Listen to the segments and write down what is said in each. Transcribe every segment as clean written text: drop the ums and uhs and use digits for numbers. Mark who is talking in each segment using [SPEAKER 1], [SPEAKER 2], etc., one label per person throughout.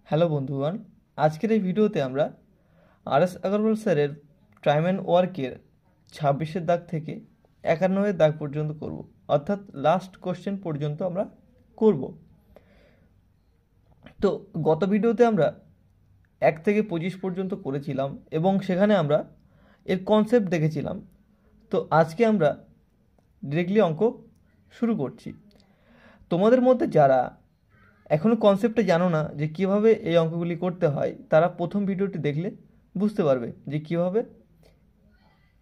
[SPEAKER 1] Hello বন্ধুগণ, আজকের এই ভিডিওতে আমরা আর.এস. আগরওয়াল স্যারের টাইম অ্যান্ড ওয়ার্কের 26-এর দাগ থেকে 51-এর দাগ পর্যন্ত করব, অর্থাৎ লাস্ট কোশ্চেন পর্যন্ত আমরা করব। তো গত ভিডিওতে আমরা 1 থেকে 25 পর্যন্ত করেছিলাম এবং সেখানে আমরা এর কনসেপ্ট দেখেছিলাম। তো আজকে আমরা ডিরেক্টলি অঙ্ক শুরু করছি। তোমাদের মধ্যে যারা এখনও কনসেপ্টটা জানো না যে কীভাবে এই অঙ্কগুলি করতে হয়, তারা প্রথম ভিডিওটি দেখলে বুঝতে পারবে যে কীভাবে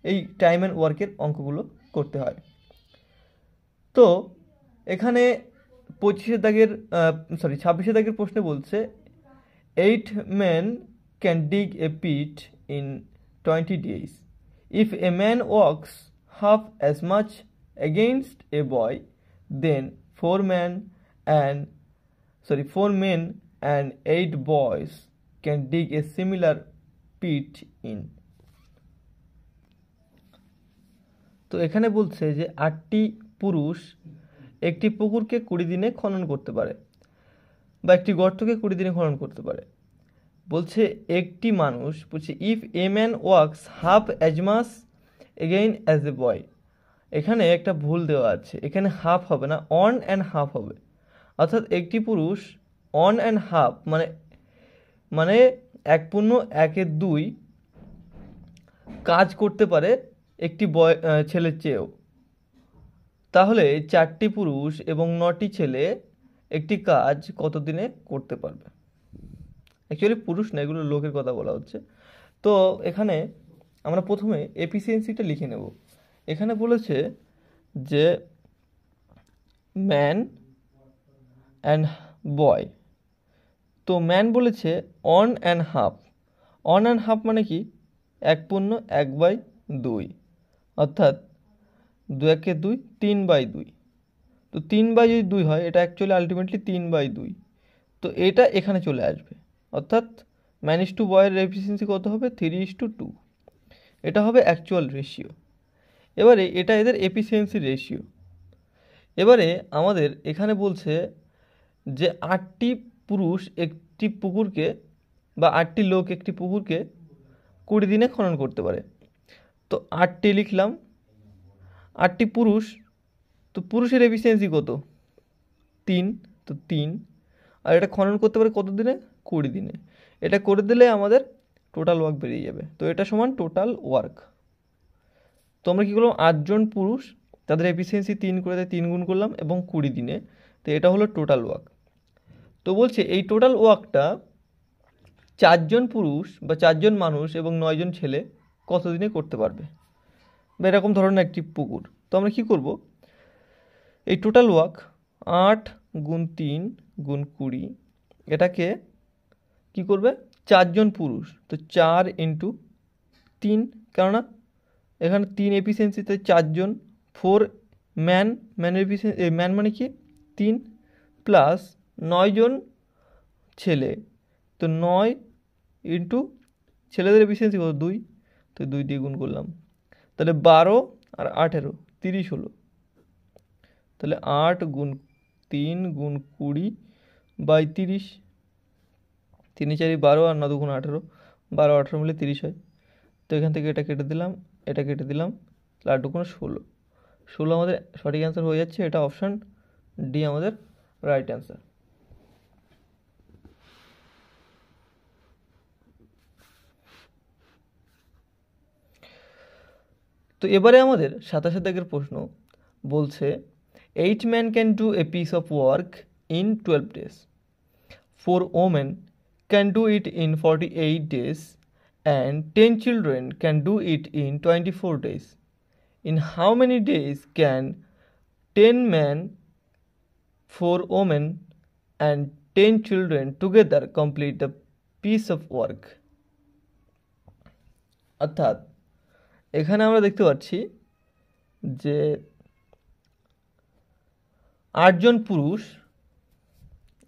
[SPEAKER 1] এই টাইম অ্যান্ড ওয়ার্কের অঙ্কগুলো করতে হয়। তো এখানে 26-এর দাগের প্রশ্নে বলছে 8 men can dig a pit in 20 days. If a man walks half as much against a boy, then 4 men and 8 boys can dig a similar pit in. তো এখানে বলছে যে 8টি পুরুষ একটি পুকুরকে 20 দিনে খনন করতে পারে বা একটি গর্তকে 20 দিনে খনন করতে পারে। বলছে একটি মানুষ বলছে if a man works half as much again as a boy. এখানে একটা ভুল দেওয়া আছে, এখানে হাফ হবে না, অন অ্যান্ড হাফ হবে। অর্থাৎ একটি পুরুষ অন অ্যান্ড হাফ মানে 1/2 কাজ করতে পারে একটি ছেলের চেয়েও। তাহলে 4টি পুরুষ এবং 9টি ছেলে একটি কাজ কত দিনে করতে পারবে? অ্যাকচুয়ালি পুরুষ না, এগুলো লোকের কথা বলা হচ্ছে। তো এখানে আমরা প্রথমে এফিসিয়েন্সিটা লিখে নেব। এখানে বলেছে যে ম্যান অ্যান্ড বয়। তো ম্যান বলেছে on and half. On and half মানে কি? 1/2, অর্থাৎ 2 3/2। তো 3/2 হয়, এটা অ্যাকচুয়ালি আলটিমেটলি 3/2। তো এটা এখানে চলে আসবে, অর্থাৎ ম্যান ইস টু বয়ের এফিসিয়েন্সি কত হবে? 3:2। এটা হবে অ্যাকচুয়াল রেশিও। এবারে এটা এদের এফিসিয়েন্সি রেশিও। এবারে আমাদের এখানে বলছে যে 8টি পুরুষ একটি পুকুরকে বা 8টি লোক একটি পুকুরকে 20 দিনে খনন করতে পারে। তো 8টি লিখলাম, 8টি পুরুষ। তো পুরুষের এফিসিয়েন্সি কত? 3। তো 3। আর এটা খনন করতে পারে কত দিনে? 20 দিনে। এটা করে দিলে আমাদের টোটাল ওয়ার্ক বেরিয়ে যাবে। তো এটা সমান টোটাল ওয়ার্ক। তো আমরা কী করলাম? 8 জন পুরুষ, তাদের এফিসিয়েন্সি 3 করে দেয়, 3 গুণ করলাম এবং 20 দিনে। তো এটা হলো টোটাল ওয়ার্ক। তো বলছে এই টোটাল ওয়ার্কটা 4 জন পুরুষ বা 4 জন মানুষ এবং 9 জন ছেলে কত দিনে করতে পারবে, বা এরকম ধরনের একটি পুকুর। তো আমরা কী করব? এই টোটাল ওয়ার্ক 8 × 3 × 20, এটাকে কি করবে? 4 জন পুরুষ, তো 4 × 3, কেননা এখানে 3 এফিসিয়েন্সিতে 4 জন। 4 ম্যানের এফিসিয়েন্সি, ম্যান মানে কি? 3 প্লাস 9 জন ছেলে। তো 9 × ছেলেদের এফিসিয়েন্সি কত? 2। তো 2 দিয়ে গুণ করলাম, তাহলে 12 আর 18 30 হলো। তাহলে 8 × 3 × 20/30। 3 4 12 আর 9 2 18, 12 18 মিলে 30 হয়। তো এখান থেকে এটা কেটে দিলাম, এটা কেটে দিলাম, তাহলে 8 2 16 আমাদের সঠিক অ্যান্সার হয়ে যাচ্ছে। এটা অপশান ডি আমাদের রাইট অ্যান্সার। তো এবারে আমাদের 27 দাগের প্রশ্ন বলছে 8 men can do a piece of work in 12 days. 4 women can do it in 48 days and 10 children can do it in 24 days. In how many days can 10 men, 4 women and 10 children together complete the piece of work? অর্থাৎ এখানে আমরা দেখতে পাচ্ছি যে 8 জন পুরুষ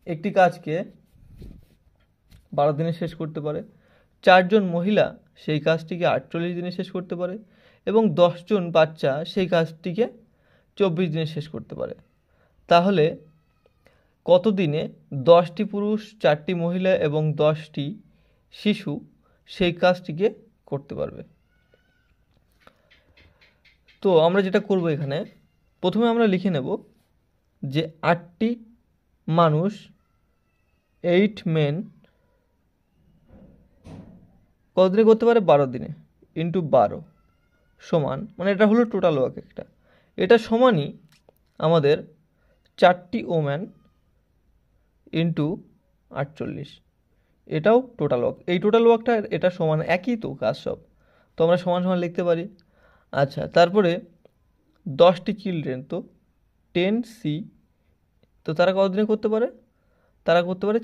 [SPEAKER 1] একটি কাজকে 12 দিনে শেষ করতে পারে, 4 জন মহিলা সেই কাজটিকে 48 দিনে শেষ করতে পারে এবং 10 জন বাচ্চা সেই কাজটিকে 24 দিনে শেষ করতে পারে। তাহলে কত দিনে 10টি পুরুষ 4টি মহিলা এবং 10টি শিশু সেই কাজটিকে করতে পারবে। তো আমরা যেটা করব এখানে প্রথমে আমরা লিখে নেব যে 8টি মানুষ 8 men কত দিনে করতে পারে? 12 দিনে, ইন্টু 12 সমান, মানে এটা হলো টোটাল ওয়ার্ক একটা, এটা সমানই আমাদের 4টি ওম্যান ইন্টু 48, এটাও টোটাল ওয়ার্ক। এই টোটাল ওয়ার্কটা এটা সমান, একই তো কাজ সব, তো আমরা সমান সমান লিখতে পারি। আচ্ছা, তারপরে 10টি চিলড্রেন, তো 10C, তো তারা কত দিনে করতে পারে? তারা করতে পারে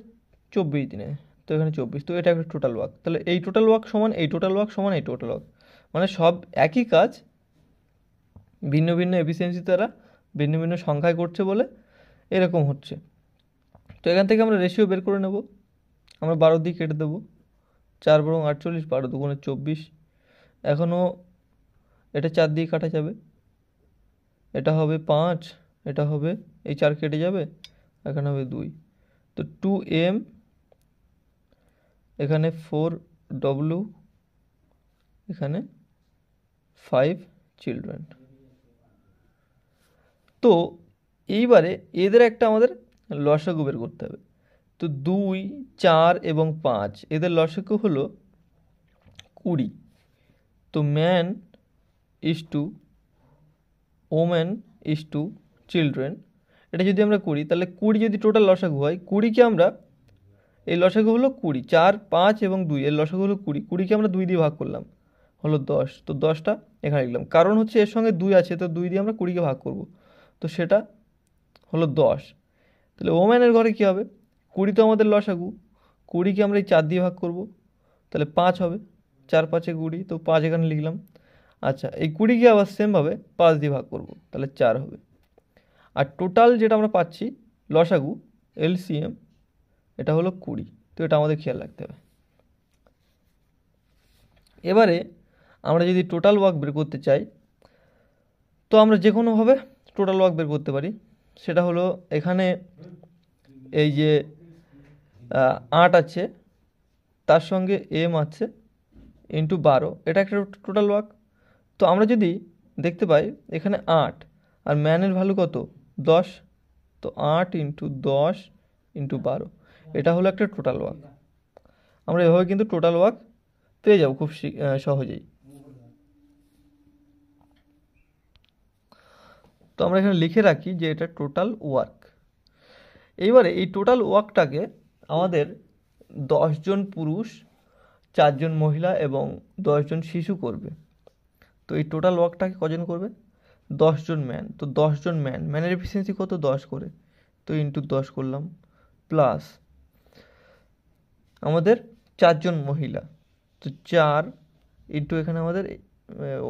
[SPEAKER 1] 24 দিনে, তো এখানে 24, তো এটা একটা টোটাল ওয়ার্ক। তাহলে এই টোটাল ওয়ার্ক সমান এই টোটাল ওয়ার্ক সমান এই টোটাল ওয়ার্ক, মানে সব একই কাজ ভিন্ন ভিন্ন এফিসিয়েন্সি দ্বারা ভিন্ন ভিন্ন সংখ্যায় করছে বলে এরকম হচ্ছে। তো এখান থেকে আমরা রেশিও বের করে নেব। আমরা 12 দিয়ে কেটে দেবো, 4 বরং 48, 12 দুগুণে 24, এখনও এটা 4 দিয়ে কাটা যাবে, এটা হবে 5, এটা হবে, এই 4 কেটে যাবে, এখানে হবে 2, তো 2M, এখানে 4W, এখানে 5 চিলড্রেন। তো এইবারে এদের একটা আমাদের লসাগু বের করতে হবে। তো 2, 4 এবং 5 এদের লসাগু হলো 20। তো man is to woman is to children, এটা যদি আমরা করি তাহলে 20 যদি টোটাল লসাগু হয়, 20কে আমরা, এই লসাগু হলো 20, 4, 5 এবং 2 এর লসাগু হলো 20, 20কে আমরা 2 দিয়ে ভাগ করলাম, হলো 10, তো 10টা এখানে লিখলাম, কারণ হচ্ছে এর সঙ্গে 2 আছে, তো 2 দিয়ে আমরা 20কে ভাগ করব, তো সেটা হলো 10। তাহলে ওম্যানের ঘরে কী হবে? 20 তো আমাদের লসাগু, 20কে আমরা এই 4 দিয়ে ভাগ করব, তাহলে 5 হবে, 4 5 20, তো 5 এখানে লিখলাম। আচ্ছা, এই 20কে আবার সেমভাবে 5 দিয়ে ভাগ করব, তাহলে 4 হবে। আর টোটাল যেটা আমরা পাচ্ছি লসাগু LCM, এটা হলো 20, তো এটা আমাদের খেয়াল রাখতে হবে। এবারে আমরা যদি টোটাল ওয়ার্ক বের করতে চাই, তো আমরা যে কোনোভাবে টোটাল ওয়ার্ক বের করতে পারি। সেটা হলো এখানে এই যে 8 আছে, তার সঙ্গে M আছে, ইন্টু 12, এটা একটা টোটাল ওয়ার্ক। তো আমরা যদি দেখতে পাই এখানে 8 আর ম্যানের ভ্যালু কত? 10, তো 8 ইন্টু 10 ইন্টু 12, এটা হলো একটা টোটাল ওয়ার্ক। আমরা এভাবে কিন্তু টোটাল ওয়ার্ক পেয়ে যাবো খুব সহজেই। তো আমরা এখানে লিখে রাখি যে এটা টোটাল ওয়ার্ক। এইবারে এই টোটাল ওয়ার্কটাকে আমাদের 10 জন পুরুষ, 4 জন মহিলা এবং 10 জন শিশু করবে। তো এই টোটাল ওয়ার্কটাকে কজন করবে? 10 জন ম্যান, তো 10 জন ম্যানের এফিসিয়েন্সি কত? 10 করে, তো ইন্টু 10 করলাম, প্লাস আমাদের 4 জন মহিলা, তো 4 ইন্টু এখানে আমাদের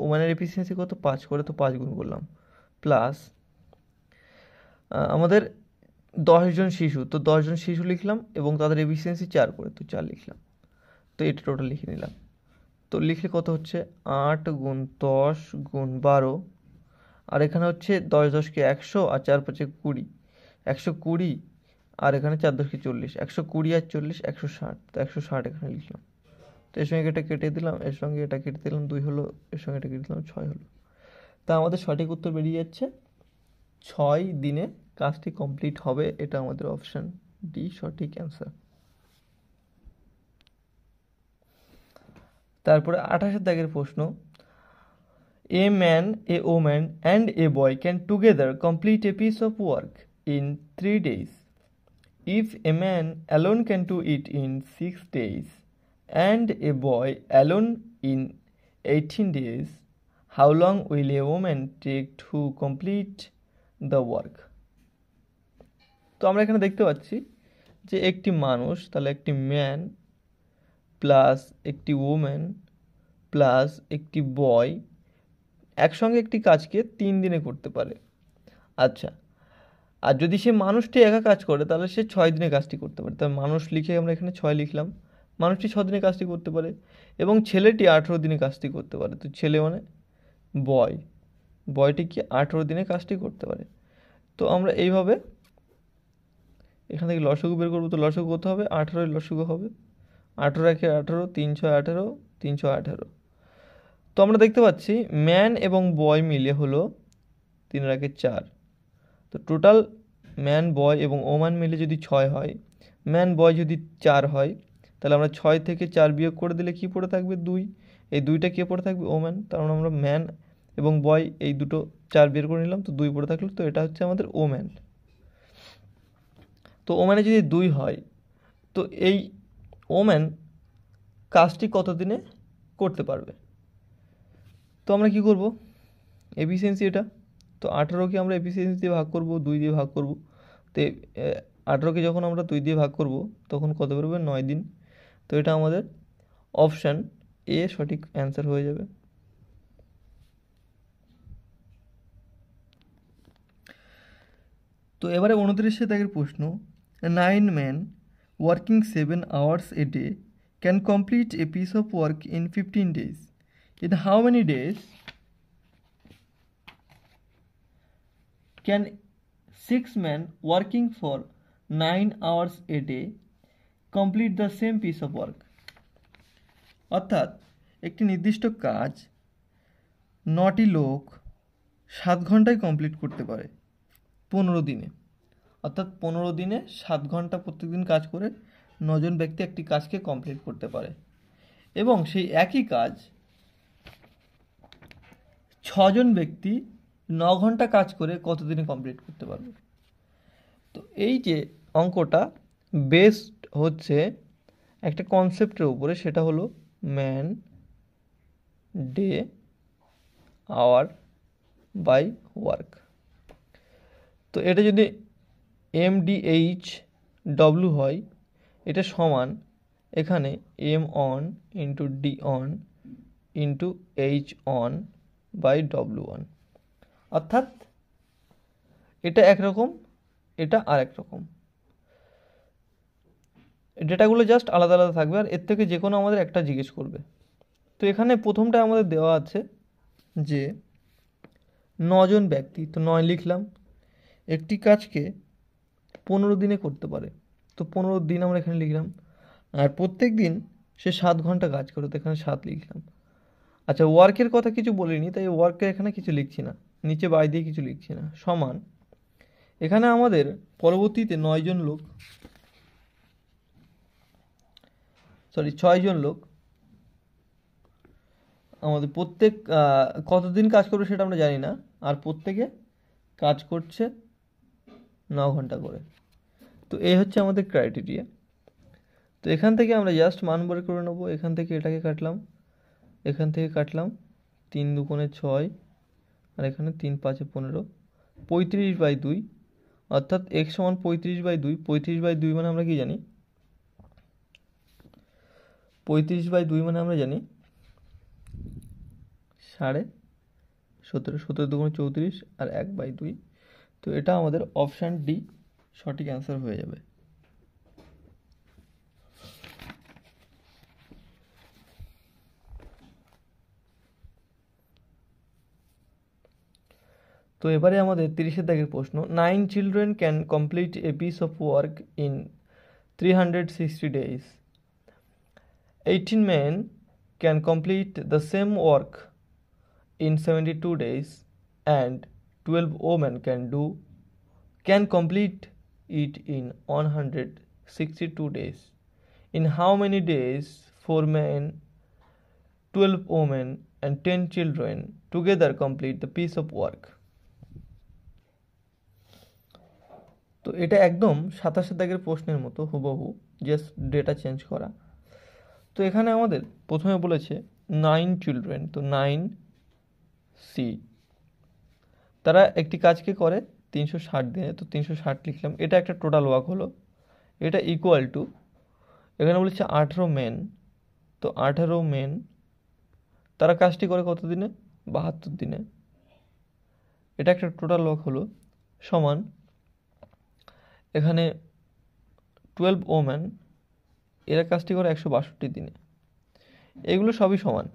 [SPEAKER 1] ওম্যানের এফিসিয়েন্সি কত? 5 করে, তো 5 গুণ করলাম, প্লাস আমাদের 10 জন শিশু, তো 10 জন শিশু লিখলাম এবং তাদের এফিসিয়েন্সি 4 করে, তো 4 লিখলাম, তো এটা টোটাল লিখে নিলাম। তো লিখলে কত হচ্ছে? 8 গুণ 10 গুণ 12, আর এখানে হচ্ছে 10 10কে 100 আর 4 5 20, 120, আর এখানে 4 10কে 40, 120 আর 40 160, তো 160 এখানে লিখলাম। তো এর সঙ্গে এটা কেটে দিলাম, এর সঙ্গে এটা কেটে দিলাম, 2 হলো, এর সঙ্গে এটা কেটে দিলাম, 6 হলো। তা আমাদের সঠিক উত্তর বেরিয়ে যাচ্ছে 6 দিনে কাজটি কমপ্লিট হবে, এটা আমাদের অপশান ডি সঠিক অ্যান্সার। তারপরে 28 দাগের প্রশ্ন, এ man, a woman and a boy can together complete A piece of work in 3 days. If a man alone can do it in 6 days and a boy alone in 18 days, how long will a woman take to complete the work? তো আমরা এখানে দেখতে পাচ্ছি যে একটি মানুষ, তাহলে একটি ম্যান প্লাস একটি ওম্যান প্লাস একটি বয় একসঙ্গে একটি কাজকে 3 দিনে করতে পারে। আচ্ছা, আর যদি সে মানুষটি একা কাজ করে তাহলে সে 6 দিনে কাজটি করতে পারে। তার মানুষ লিখে আমরা এখানে 6 লিখলাম, মানুষটি 6 দিনে কাজটি করতে পারে এবং ছেলেটি 18 দিনে কাজটি করতে পারে। তো ছেলে মানে বয়টি কি 18 দিনে কাজটি করতে পারে। তো আমরা এইভাবে এখান থেকে লসাগু বের করবো, তো লসাগু কত হবে? 18 লসাগু হবে। 18 একে 18, 3 6 18, 318। তো আমরা দেখতে পাচ্ছি ম্যান এবং বয় মিলে হলো 3 একে 4। তো টোটাল ম্যান বয় এবং ওম্যান মিলে যদি 6 হয়, ম্যান বয় যদি 4 হয়, তাহলে আমরা 6 থেকে 4 বিয়োগ করে দিলে কি পড়ে থাকবে? 2। এই 2টা কে পড়ে থাকবে? ওম্যান। তার মানে আমরা ম্যান এবং বয় এই দুটো 4 বের করে নিলাম, তো 2 পড়ে থাকলো, তো এটা হচ্ছে আমাদের ওম্যান। তো ওম্যানে যদি 2 হয়, তো এই ওম্যান কাজটি কত দিনে করতে পারবে? তো আমরা কি করব? এফিসিয়েন্সি এটা, তো 18কে আমরা এফিসিয়েন্সি দিয়ে ভাগ করব, 2 দিয়ে ভাগ করব। তো 18কে যখন আমরা 2 দিয়ে ভাগ করব তখন কত বেরোবে? 9 দিন। তো এটা আমাদের অপশান এ সঠিক অ্যান্সার হয়ে যাবে। তো এবারে 29 দাগের প্রশ্ন, 9 men working 7 hours a day can complete a piece of work in 15 days. In how many days can 6 men working for 9 hours a day complete the same piece of work? অর্থাৎ একটি নির্দিষ্ট কাজ 9টি লোক 7 ঘন্টায় কমপ্লিট করতে পারে 15 দিনে। অর্থাৎ 15 দিনে 7 ঘন্টা প্রত্যেকদিন কাজ করে 9 জন ব্যক্তি একটি কাজকে কমপ্লিট করতে পারে, এবং সেই একই কাজ 6 জন ব্যক্তি 9 ঘন্টা কাজ করে কত দিনে কমপ্লিট করতে পারবে? তো এই যে অঙ্কটা বেসড হচ্ছে একটা কনসেপ্টের উপরে, সেটা হলো man day hour by work. তো এটা যদি MDHW হয়, এটা সমান এখানে M on into D on into H on by W1। অর্থাৎ এটা একরকম, এটা আর একরকম, ডেটাগুলো জাস্ট আলাদা আলাদা থাকবে, আর এর থেকে যে কোনো আমাদের একটা জিজ্ঞেস করবে। তো এখানে প্রথমটা আমাদের দেওয়া আছে যে 9 জন ব্যক্তি, তো 9 লিখলাম, একটি কাজকে 15 দিনে করতে পারে, তো 15 দিন আমরা এখানে লিখলাম, আর প্রত্যেক দিন সে 7 ঘন্টা কাজ করে, তো এখানে 7 লিখলাম। আচ্ছা, ওয়ার্কের কথা কিছু বলিনি, তাই ওয়ার্কের এখানে কিছু লিখছি না, নিচে বাই দিয়ে কিছু লিখছি না, সমান এখানে আমাদের পরবর্তীতে 6 জন লোক আমাদের প্রত্যেক কতদিন কাজ করবে সেটা আমরা জানি না, আর প্রত্যেকে কাজ করছে 9 ঘন্টা করে। তো এই হচ্ছে আমাদের ক্রাইটেরিয়া। তো এখান থেকে আমরা জাস্ট মান বের করে নেবো, এখান থেকে এটাকে কাটলাম, এখান থেকে কাটলাম, 3 দুগুণে 6, আর এখানে 3 5 15, 35/2, অর্থাৎ x সমান 35/2। 35/2 মানে আমরা কি জানি? 35/2 মানে আমরা জানি 17.5, 17 দুগুণে 34, আর 1/2। তো এটা আমাদের অপশান ডি সঠিক অ্যান্সার হয়ে যাবে। তো এবারে আমাদের 30 দাগের প্রশ্ন, 9 children can complete a piece of work in 360 days. 18 men can complete the same work in 72 days, and 12 women can complete it in 162 days. In how many days 4 men, 12 women and 10 children together complete the piece of work? তো এটা একদম 27 দাগের প্রশ্নের মতো হুবহু, just data change করা। তো এখানে আমাদের প্রথমে বলেছে 9 চিলড্রেন, তো 9C, তারা একটি কাজকে করে 360 দিনে, তো 360 লিখলাম, এটা একটা টোটাল ওয়ার্ক হলো। এটা ইকুয়াল টু এখানে বলেছে 18 মেন, তো 18 মেন তারা কাজটি করে কত দিনে? 72 দিনে, এটা একটা টোটাল ওয়ার্ক হলো, সমান এখানে 12 ওম্যান, এরা কাজটি করে 162 দিনে, এগুলো সবই সমান।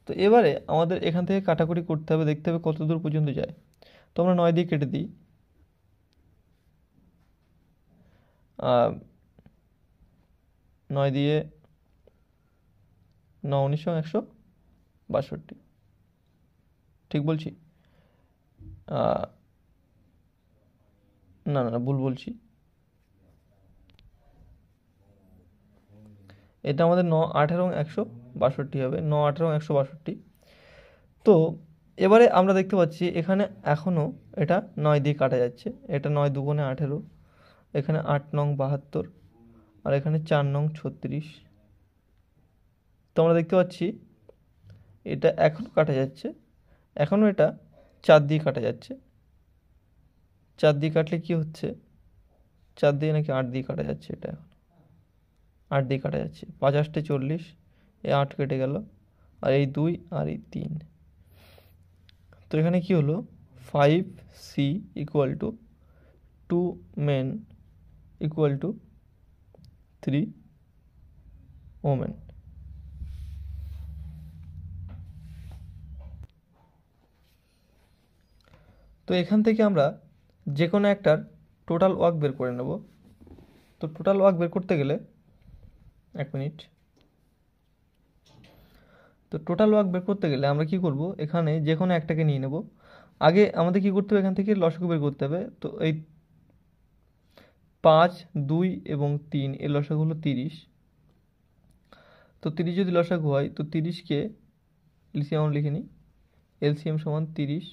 [SPEAKER 1] তো এবারে আমাদের এখান থেকে কাটাকুটি করতে হবে, দেখতে হবে কত দূর পর্যন্ত যায়। তো আমরা 9 দিয়ে কেটে দিই, 9 দিয়ে 9 19 162, ঠিক বলছি? না না না, ভুল বলছি। এটা আমাদের 9 18 এবং 162 হবে, 9 18 এবং 162। তো এবারে আমরা দেখতে পাচ্ছি এখানে এখনও এটা 9 দিয়ে কাটা যাচ্ছে। এটা 9 দুগুণে 18, এখানে 8 নং 72, আর এখানে 4 নং 36। তো আমরা দেখতে পাচ্ছি এটা এখনও কাটা যাচ্ছে, এখনও এটা 4 দিয়ে কাটা যাচ্ছে। 4 দিয়ে কাটলে কি হচ্ছে, 4 দিয়ে নাকি 8 দিয়ে কাটা যাচ্ছে, এটা এখন 8 দিয়ে কাটা যাচ্ছে। 5 8 40, এই 8 কেটে গেল, আর এই 2 আর এই 3। তো এখানে কি হলো, 5C equal to 2 men equal to 3 women। তো এখান থেকে আমরা যে কোনো একটার টোটাল ওয়ার্ক বের করে নেব। তো টোটাল ওয়ার্ক বের করতে গেলে 1 মিনিট। তো টোটাল ওয়ার্ক বের করতে গেলে আমরা কি করব, এখানে যে কোনো একটাকে নিয়ে নেব। আগে আমাদের কি করতে হবে, এখান থেকে লসাগু বের করতে হবে। তো এই 5 2 এবং 3 এর লসাগু হলো 30। তো 30 যদি লসাগু হয়, তো 30কে এলসিএম লিখে নিই, এলসিএম সমান 30।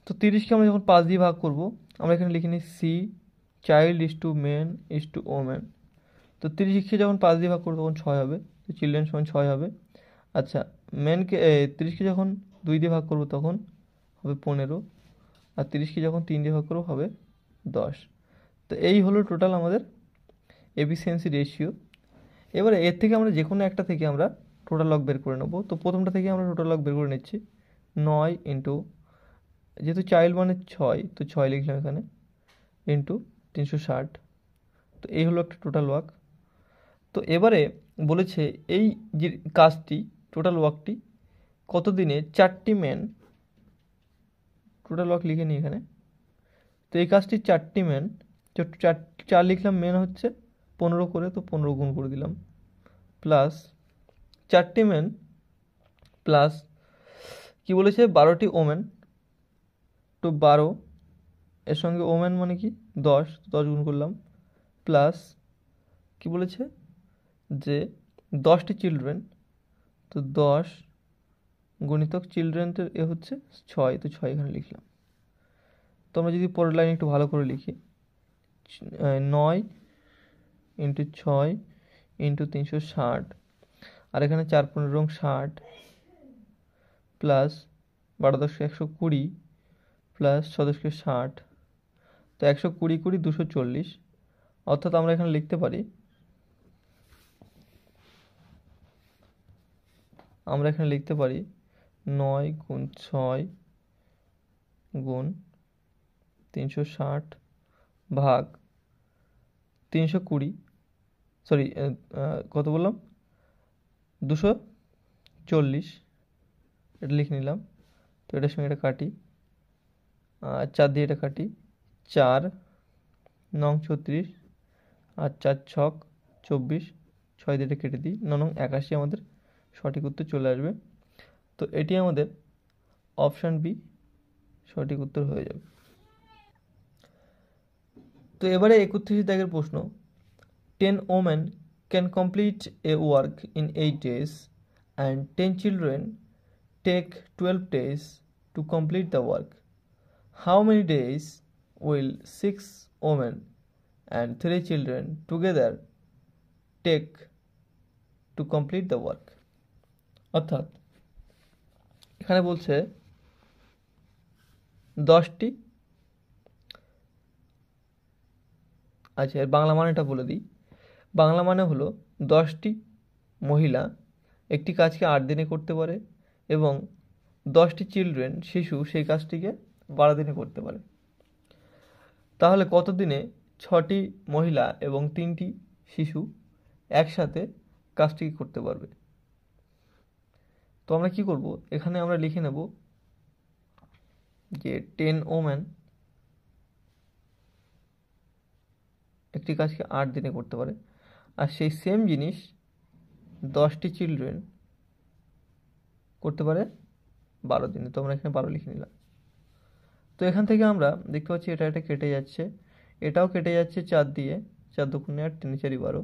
[SPEAKER 1] তো 30কে আমরা যখন 5 দিয়ে ভাগ করব, আমরা এখানে লিখে নিই C child is to men is to women. তো 30কে যখন 5 দিয়ে ভাগ করবো তখন 6 হবে, তো চিলড্রেন সমান 6 হবে। আচ্ছা, মেনকে 30কে যখন 2 দিয়ে ভাগ করবো তখন হবে 15, আর 30কে যখন 3 দিয়ে ভাগ করবো হবে 10। তো এই হলো টোটাল আমাদের এফিসিয়েন্সি রেশিও। এবারে এর থেকে আমরা যে কোনো একটা থেকে আমরা টোটাল লগ বের করে নেবো। তো প্রথমটা থেকে আমরা টোটাল লগ বের করে নিচ্ছি। 9 ইন্টু, যেহেতু চাইল্ড মানে 6, তো 6 লিখলাম এখানে, ইন্টু 360। তো এই হলো একটা টোটাল ওয়ার্ক। তো এবারে বলেছে এই যে কাজটি, টোটাল ওয়ার্কটি কত দিনে 4টি ম্যান, টোটাল ওয়ার্ক লিখে নিই এখানে। তো এই কাজটি 4টি ম্যান, 4 লিখলাম, ম্যান হচ্ছে 15 করে, তো 15 গুণ করে দিলাম, প্লাস 4টি ম্যান প্লাস কি বলেছে 12টি ওমেন, তো 12 এর সঙ্গে ওমেন মানে কি 10, 10 গুণ করলাম, প্লাস কি বলেছে যে 10টি চিলড্রেন, তো 10 গণিতক চিলড্রেনদের এ হচ্ছে 6, তো 6 এখানে লিখলাম। তো আমরা যদি পরের লাইন একটু ভালো করে লিখি, 9 ইন্টু 6 ইন্টু 360, আর এখানে 4 15 60, প্লাস 12 10 120, প্লাস 6 10 60, তো 120 20 240। অর্থাৎ আমরা এখানে লিখতে পারি, আমরা এখানে লিখতে পারি 9 গুণ 6 গুণ 360 ভাগ 320, সরি কত বললাম, 240, এটা লিখে নিলাম। তো এটার সঙ্গে এটা কাটি, 4 দিয়ে এটা কাটি, 4 9 36, আর 4 ছক 24, 6 দিয়ে এটা কেটে দিই, 9 9 81 আমাদের সঠিক উত্তর চলে আসবে। তো এটি আমাদের অপশান বি সঠিক উত্তর হয়ে যাবে। তো এবারে 31 দাগের প্রশ্ন, 10 women can complete a work in 8 days and 10 children take 12 days to complete the work. How many days will 6 women and 3 children together take to complete the work? অর্থাৎ এখানে বলছে 10টি, আচ্ছা এর বাংলা মানেটা বলে দিই। বাংলা মানে হলো 10টি মহিলা একটি কাজকে 8 দিনে করতে পারে, এবং 10টি চিলড্রেন শিশু সেই কাজটিকে 12 দিনে করতে পারে। তাহলে কত দিনে 6টি মহিলা এবং 3টি শিশু একসাথে কাজটিকে করতে পারবে? তো আমরা কি করব, এখানে আমরা লিখে নেব যে 10 women একটি কাজকে 8 দিনে করতে পারে, আর সেই সেম জিনিস 10টি চিলড্রেন করতে পারে 12 দিনে। তো আমরা এখানে 12 লিখে নিলাম। তো এখান থেকে আমরা দেখতে পাচ্ছি এটা কেটে যাচ্ছে, এটাও কেটে যাচ্ছে 4 দিয়ে, 4 দুগুণে 8, 3 4 12।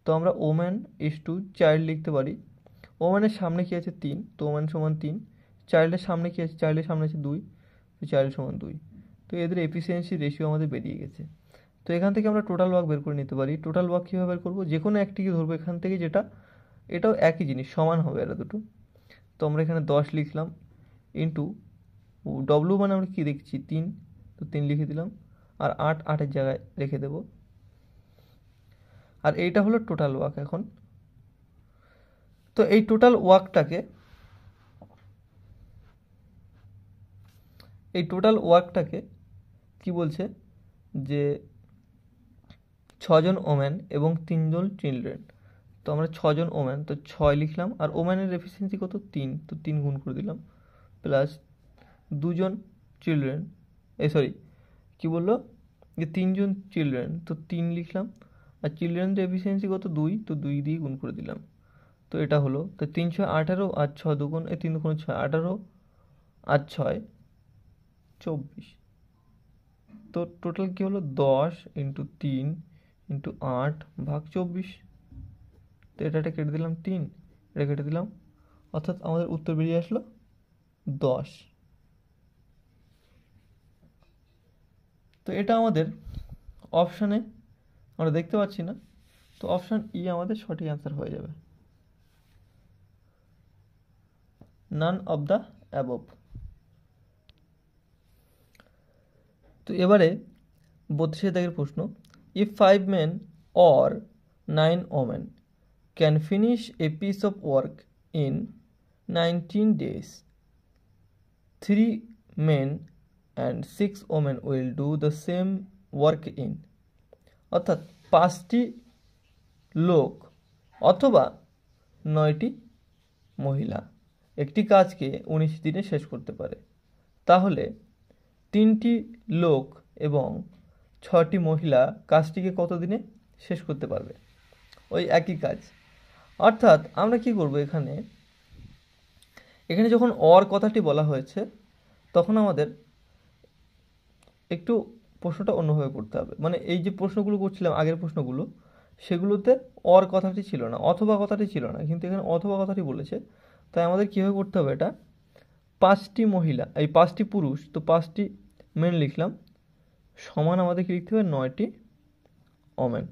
[SPEAKER 1] তো আমরা ওম্যান ইস টু চাইল্ড লিখতে পারি। ওম্যানের সামনে কি আছে 3, তো ওম্যান সমান 3। চাইল্ডের সামনে কি আছে, চাইল্ডের সামনে আছে 2, তো চাইল্ড সমান 2। তো এদের এফিসিয়েন্সি রেশিও আমাদের বেরিয়ে গেছে। তো এখান থেকে আমরা টোটাল ওয়ার্ক বের করে নিতে পারি। টোটাল ওয়ার্ক কীভাবে বের করবো, যে কোনো একটিকে ধরবো এখান থেকে, যেটা এটাও একই জিনিস, সমান হবে এরা দুটো। তো আমরা এখানে 10 লিখলাম ইন্টু ডব্লু মানে আমরা কী দেখছি 3, তো 3 লিখে দিলাম, আর 8 8-এর জায়গায় রেখে দেব। আর এইটা হলো টোটাল ওয়ার্ক। এখন তো এই টোটাল ওয়ার্কটাকে কি বলছে, যে 6 জন ওম্যান এবং 3 জন চিলড্রেন। তো আমরা 6 জন ওম্যান, তো 6 লিখলাম, আর ওম্যানের এফিসিয়েন্সি কত 3, তো 3 গুণ করে দিলাম, প্লাস 2 জন চিলড্রেন, কী বললো, যে 3 জন চিলড্রেন, তো 3 লিখলাম, আর চিলড্রেনদের এফিসিয়েন্সি কত 2, তো 2 দিয়ে গুণ করে দিলাম। তো এটা হলো, তো 3 6 18, আর 6 দুগুণ 3 দুগুণ 6 18, আর 6 24। তো টোটাল কী হলো 10 ইন্টু 3 ইন্টু 8 ভাগ 24। তো এটা কেটে দিলাম 3, এটা কেটে দিলাম, অর্থাৎ আমাদের উত্তর বেরিয়ে আসলো 10। তো এটা আমাদের অপশানে আমরা দেখতে পাচ্ছি না, তো অপশান ই আমাদের সঠিক অ্যান্সার হয়ে যাবে, নান অফ দ্য অ্যাবভ। তো এবারে 32 দাগের প্রশ্ন, if 5 men or 9 women can finish a piece of work in 19 days, 3 men and 6 women will do the same work in, অর্থাৎ 5টি লোক অথবা 9টি মহিলা একটি কাজকে 19 দিনে শেষ করতে পারে, তাহলে 3টি লোক এবং 6টি মহিলা কাজটিকে কত দিনে শেষ করতে পারবে, ওই একই কাজ। অর্থাৎ আমরা কি করব, এখানে যখন অর কথাটি বলা হয়েছে, তখন আমাদের একটু প্রশ্নটা অন্যভাবে করতে হবে। মানে এই যে প্রশ্নগুলো করছিলাম আগের প্রশ্নগুলো, সেগুলোতে অর কথাটি ছিল না, অথবা কথাটি ছিল না, কিন্তু এখানে অথবা কথাটি বলেছে। তাই আমাদের কীভাবে করতে হবে, এটা 5টি মহিলা, এই 5টি পুরুষ, তো 5টি মেন লিখলাম, সমান আমাদের কি লিখতে হবে 9টি ওমেন।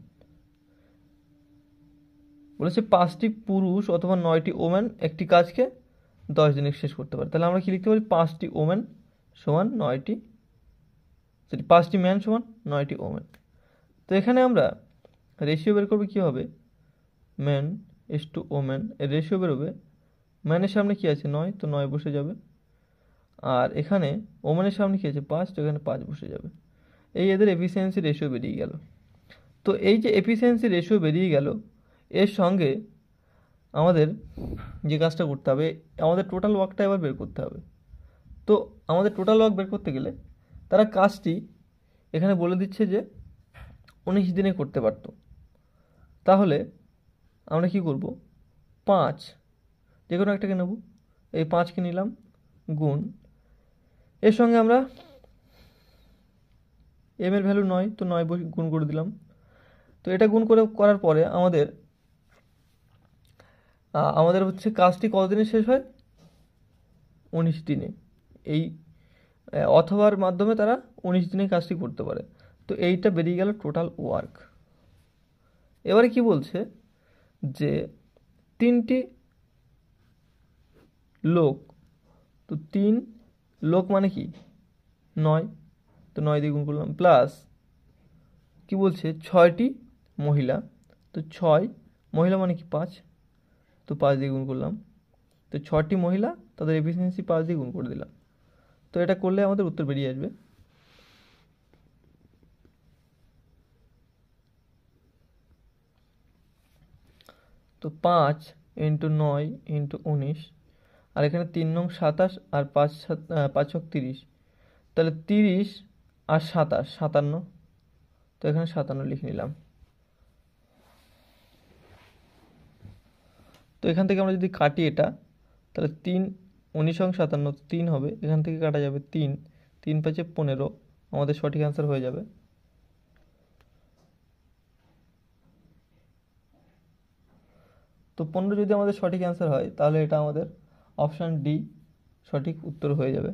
[SPEAKER 1] বলেছে 5টি পুরুষ অথবা 9টি ওমেন একটি কাজকে 10 দিনে শেষ করতে পারে, তাহলে আমরা কি লিখতে পারি 5টি ওমেন সমান 9টি, 5টি ম্যান সমান 9টি ওমেন। তো এখানে আমরা রেশিও বের করবো, কী হবে, ম্যান ইস টু ওমেন, এর রেশিও বেরোবে, ম্যানের সামনে কি আছে 9, তো 9 বসে যাবে, আর এখানে ওমেনের সামনে কি আছে 5, তো এখানে 5 বসে যাবে। এই এদের এফিসিয়েন্সি রেশিও বেরিয়ে গেল। তো এই যে এফিসিয়েন্সি রেশিও বেরিয়ে গেল, এর সঙ্গে আমাদের যে কাজটা করতে হবে, আমাদের টোটাল ওয়ার্কটা এবার বের করতে হবে। তো আমাদের টোটাল ওয়ার্ক বের করতে গেলে তারা কাজটি এখানে বলে দিচ্ছে যে 19 দিনে করতে পারতো, তাহলে আমরা কি করব, 5 যে কোনো একটাকে নেব, এই 5কে নিলাম, গুণ, এর সঙ্গে আমরা এম এর ভ্যালু 9, তো 9 গুণ করে দিলাম। তো এটা গুণ করার পরে আমাদের হচ্ছে কাজটি কতদিনে শেষ হয়, 19 দিনে। এই অথবার মাধ্যমে তারা 19 দিনে কাজটি করতে পারে। তো এইটা বেরিয়ে গেল টোটাল ওয়ার্ক। এবারে কি বলছে, যে 3টি লোক, তো 3 লোক মানে কি 9, তো 9 দিয়ে গুণ করলাম, প্লাস কি বলছে 6টি মহিলা, তো 6 মহিলা মানে কি 5, তো 5 দিয়ে গুণ করলাম। তো 6টি মহিলা, তাদের এফিসিয়েন্সি 5 দিয়ে গুণ করে দিলাম। তো এটা করলে আমাদের উত্তর বেরিয়ে আসবে। তো 5 ইন্টু 9 ইন্টু 19, আর এখানে 3 নং 27, আর 5 6 30, তাহলে 30 আর 27 57, তো এখানে 57 লিখে নিলাম। তো এখান থেকে আমরা যদি কাটি এটা, তাহলে 3 19 এবং 57 3 হবে, এখান থেকে কাটা যাবে 3, 3 5 15, আমাদের সঠিক অ্যান্সার হয়ে যাবে। তো 15 যদি আমাদের সঠিক অ্যান্সার হয়, তাহলে এটা আমাদের অপশান ডি সঠিক উত্তর হয়ে যাবে।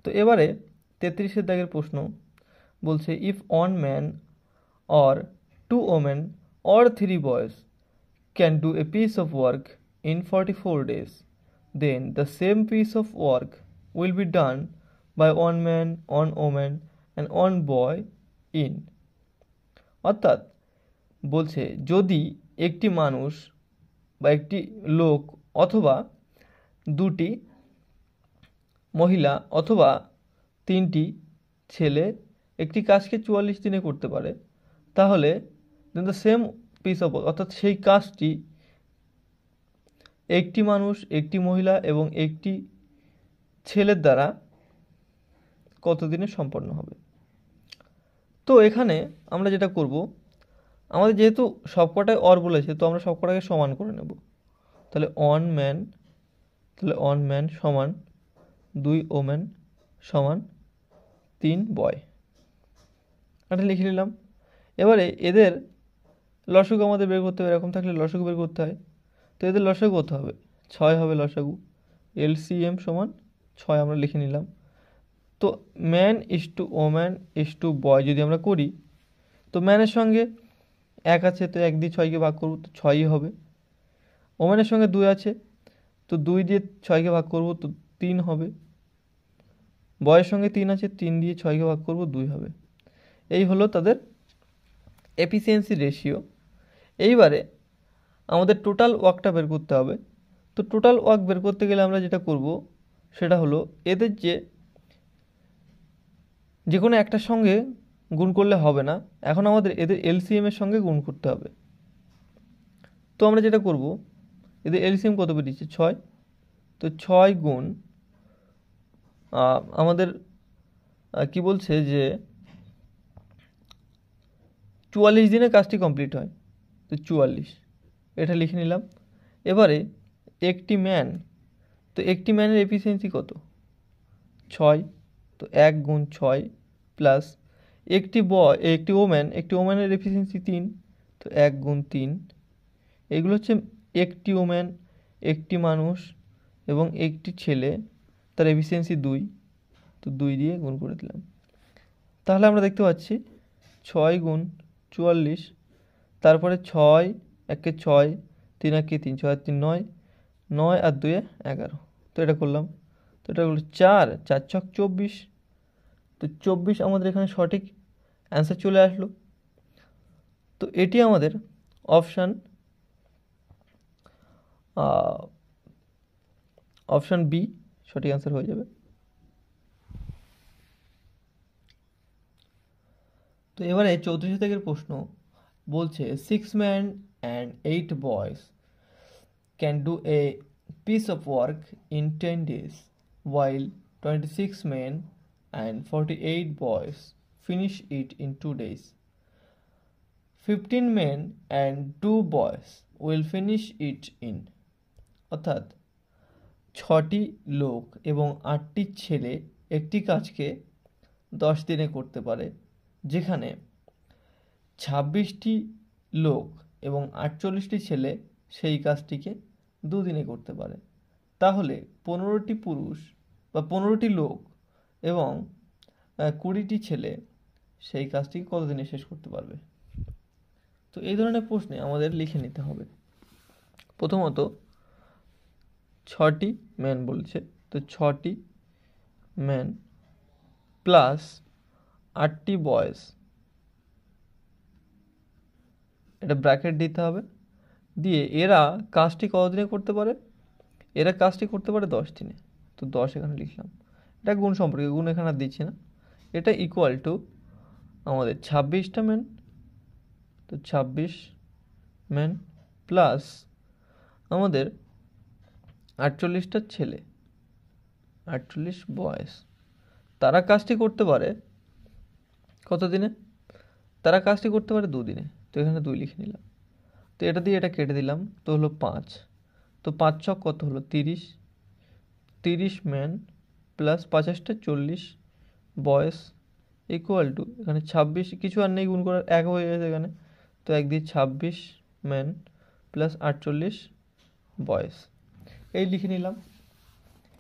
[SPEAKER 1] তো এবারে 33 দাগের প্রশ্ন বলছে, if one man or 2 women or 3 boys can do a piece of work in 44 days, then the same piece of work will be done by 1 man, 1 woman and 1 boy in, অর্থাৎ বলছে যদি একটি মানুষ বা একটি লোক অথবা দুটি মহিলা অথবা 3টি ছেলে একটি কাজকে 44 দিনে করতে পারে, তাহলে দ্য সেম পিস অফ, অর্থাৎ সেই কাজটি একটি মানুষ, একটি মহিলা এবং একটি ছেলের দ্বারা কত দিনে সম্পন্ন হবে। তো এখানে আমরা যেটা করব, আমাদের যেহেতু সবকটাই অর বলেছে, তো আমরা সবকটাকে সমান করে নেব। তাহলে 1 ম্যান সমান 2 ওমেন সমান 3 বয়, এটা লিখে নিলাম। এবারে এদের লসাগু আমাদের বের করতে হবে, এরকম থাকলে লসাগু বের করতে হয়। তো এদের লসাগু কত হবে? 6 হবে লসাগু। LCM সমান 6 আমরা লিখে নিলাম। তো man is to woman is to বয় যদি আমরা করি, তো ম্যানের সঙ্গে 1 আছে, তো 1 দিয়ে 6কে ভাগ করব, তো 6ই হবে। ওম্যানের সঙ্গে 2 আছে, তো 2 দিয়ে 6কে ভাগ করব, তো 3 হবে। বয়ের সঙ্গে 3 আছে, 3 দিয়ে 6কে ভাগ করব, 2 হবে। এই হলো তাদের এফিসিয়েন্সি রেশিও। এইবারে আমাদের টোটাল ওয়ার্কটা বের করতে হবে। তো টোটাল ওয়ার্ক বের করতে গেলে আমরা যেটা করব সেটা হলো, এদের যে কোনো একটার সঙ্গে গুণ করলে হবে না, এখন আমাদের এদের LCM এর সঙ্গে গুণ করতে হবে। তো আমরা যেটা করব, এদের LCM কত বেরিয়েছে? 6। তো 6 গুণ আমাদের কি বলছে যে 44 দিনে কাজটি কমপ্লিট হয়, তো 44 এটা লিখে নিলাম। এবারে একটি ম্যান, তো একটি ম্যানের এফিসিয়েন্সি কত? 6। তো 1 গুণ 6 প্লাস একটি ওম্যানের এফিসিয়েন্সি 3, তো 1 গুণ 3। এগুলো হচ্ছে একটি ওম্যান, একটি মানুষ এবং একটি ছেলে, তার এফিসিয়েন্সি 2, তো 2 দিয়ে গুণ করে দিলাম। তাহলে আমরা দেখতে পাচ্ছি 6 গুণ 44, তারপরে 6 1 6, 3 1 3, 6 আর 3 9, 9 আর 2 11, তো এটা করলাম। তো এটা হলো 4 4 ছক 24, তো 24 আমাদের এখানে সঠিক অ্যান্সার চলে আসলো। তো এটি আমাদের অপশান বি সঠিক অ্যান্সার হয়ে যাবে। তো এবারে 34 থেকে প্রশ্ন বলছে, 6 men and 8 boys can do a piece of work in 10 days, while 26 men and 48 boys finish it in 2 days. 15 men and 2 boys will finish it in, অর্থাৎ 6টি লোক এবং 8টি ছেলে একটি কাজকে 10 দিনে করতে পারে, যেখানে 26টি লোক এবং 48টি ছেলে সেই কাজটিকে 2 দিনে করতে পারে। তাহলে 15টি পুরুষ বা 15টি লোক এবং 20টি ছেলে সেই কাজটি কত দিনে শেষ করতে পারবে। তো এই ধরনের প্রশ্নে আমাদের লিখে নিতে হবে। প্রথমত 6টি ম্যান বলছে, তো 6টি ম্যান প্লাস 8টি বয়েজ, এটা ব্র্যাকেট দিতে হবে, দিয়ে এরা কাজটি কতদিনে করতে পারে? এরা কাজটি করতে পারে 10 দিনে, তো 10 এখানে লিখলাম। এটা গুণ সম্পর্কে, গুণ এখানে আর দিচ্ছি না। এটা ইকুয়াল টু আমাদের 26টা ম্যান, তো 26 ম্যান প্লাস আমাদের 48টা ছেলে, 48 বয়েস। তারা কাজটি করতে পারে কত দিনে? তারা কাজটি করতে পারে 2 দিনে। তো এখানে 2 লিখে নিলাম। তো এটা দিয়ে এটা কেটে দিলাম, তো হলো 5। তো 5 ছক কত হলো? 30। 30 ম্যান প্লাস 50টা 40 বয়েস ইকুয়াল টু এখানে 26, কিছু আর নেই গুণ করার, 1 হয়ে গেছে এখানে। তো 1 দিয়ে 26 ম্যান প্লাস 48 বয়েস, এই লিখে নিলাম।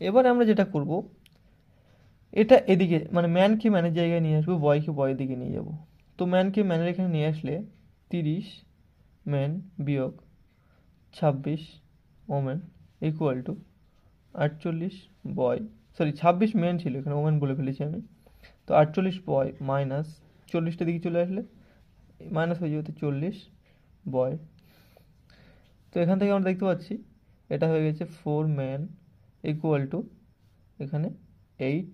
[SPEAKER 1] এবারে আমরা যেটা করব, এটা এদিকে মানে ম্যানকে ম্যানের জায়গায় নিয়ে আসবো, বয়কে বয়ের দিকে নিয়ে যাব। তো ম্যানকে ম্যানের এখানে নিয়ে আসলে 30 ম্যান বিয়োগ 26 ওমেন ইকুয়াল টু 48 বয়, সরি 26 ম্যান ছিল, এখানে ওমেন বলে ফেলেছি আমি। তো 48 বয় মাইনাস 40টা দিকে চলে আসলে মাইনাস হয়ে যাবে, তো 40 বয়। তো এখান থেকে আমরা দেখতে পাচ্ছি এটা হয়ে গেছে 4 ম্যান ইকুয়াল টু এখানে 8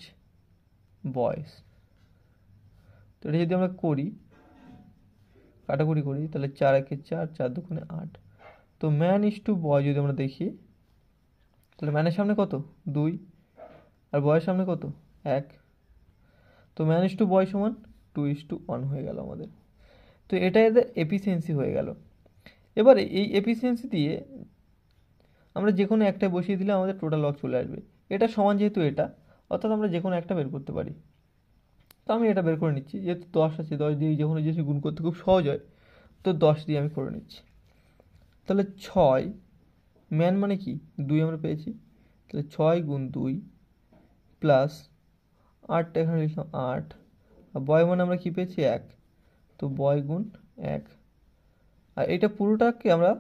[SPEAKER 1] বয়েস। তো এটা যদি আমরা করি, কাটাকুটি করি, তাহলে 4 একে 4, 4 দুগুণে 8। তো ম্যান ইস টু বয় যদি আমরা দেখি, তাহলে ম্যানের সামনে কত? 2, আর বয়ের সামনে কত? 1। তো ম্যান ইস টু বয় সমান 2:1 হয়ে গেল আমাদের। তো এটা এদের এফিসিয়েন্সি হয়ে গেল। এবারে এই এফিসিয়েন্সি দিয়ে আমরা যে কোনো একটা বসিয়ে দিলে আমাদের টোটাল ওয়ার্ক চলে আসবে। এটা সমান যেহেতু এটা, অর্থাৎ আমরা যে কোনো একটা বের করতে পারি। তো আমি এটা বের করে নিচ্ছি, যেহেতু 10 আছে, 10 দিয়ে যখন জিনিস গুণ করতে খুব সহজ হয়, তো 10 দিয়ে আমি করে নিচ্ছি। তাহলে 6 ম্যান মানে কি 2 আমরা পেয়েছি, তাহলে 6 গুণ 2 প্লাস 8, এখানে লিখলাম 8, আর বয় মানে আমরা কি পেয়েছি 1, তো বয় গুণ 1। আর এটা পুরোটাকে আমরা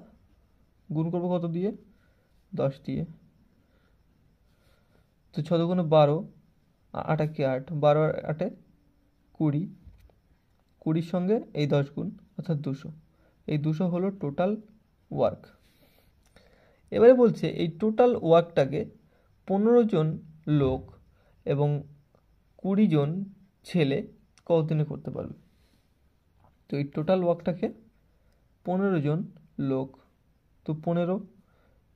[SPEAKER 1] গুণ করবো কত দিয়ে? 10 দিয়ে। তো 6 দুগুণে 12, 8 একে 8, 12 আর 8 20, 20-র সঙ্গে এই 10 গুণ, অর্থাৎ 200। এই 200 হলো টোটাল ওয়ার্ক। এবারে বলছে এই টোটাল ওয়ার্কটাকে 15 জন লোক এবং 20 জন ছেলে কতদিনে করতে পারবে। তো এই টোটাল ওয়ার্কটাকে 15 জন লোক, তো 15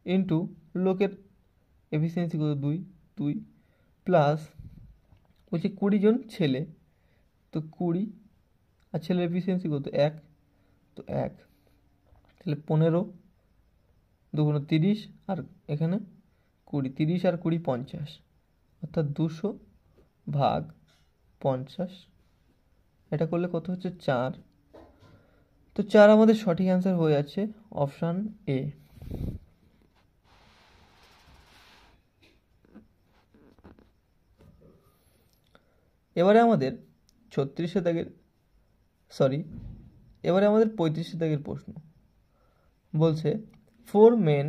[SPEAKER 1] ইন্টু লোকের এফিসিয়েন্সি কত? 2 প্লাস বলছি 20 জন ছেলে, তো 20, আর ছেলের এফিসিয়েন্সি কত? 1, তো 1। তাহলে 15 দুগুণে 30, আর এখানে 20, 30 আর 20 50, অর্থাৎ 200 ভাগ 50। এটা করলে কত হচ্ছে? 4। তো 4 আমাদের সঠিক অ্যান্সার হয়ে যাচ্ছে অপশান এ। এবারে আমাদের 36 দাগের, সরি, এবারে আমাদের 35 দাগের প্রশ্ন বলছে 4 men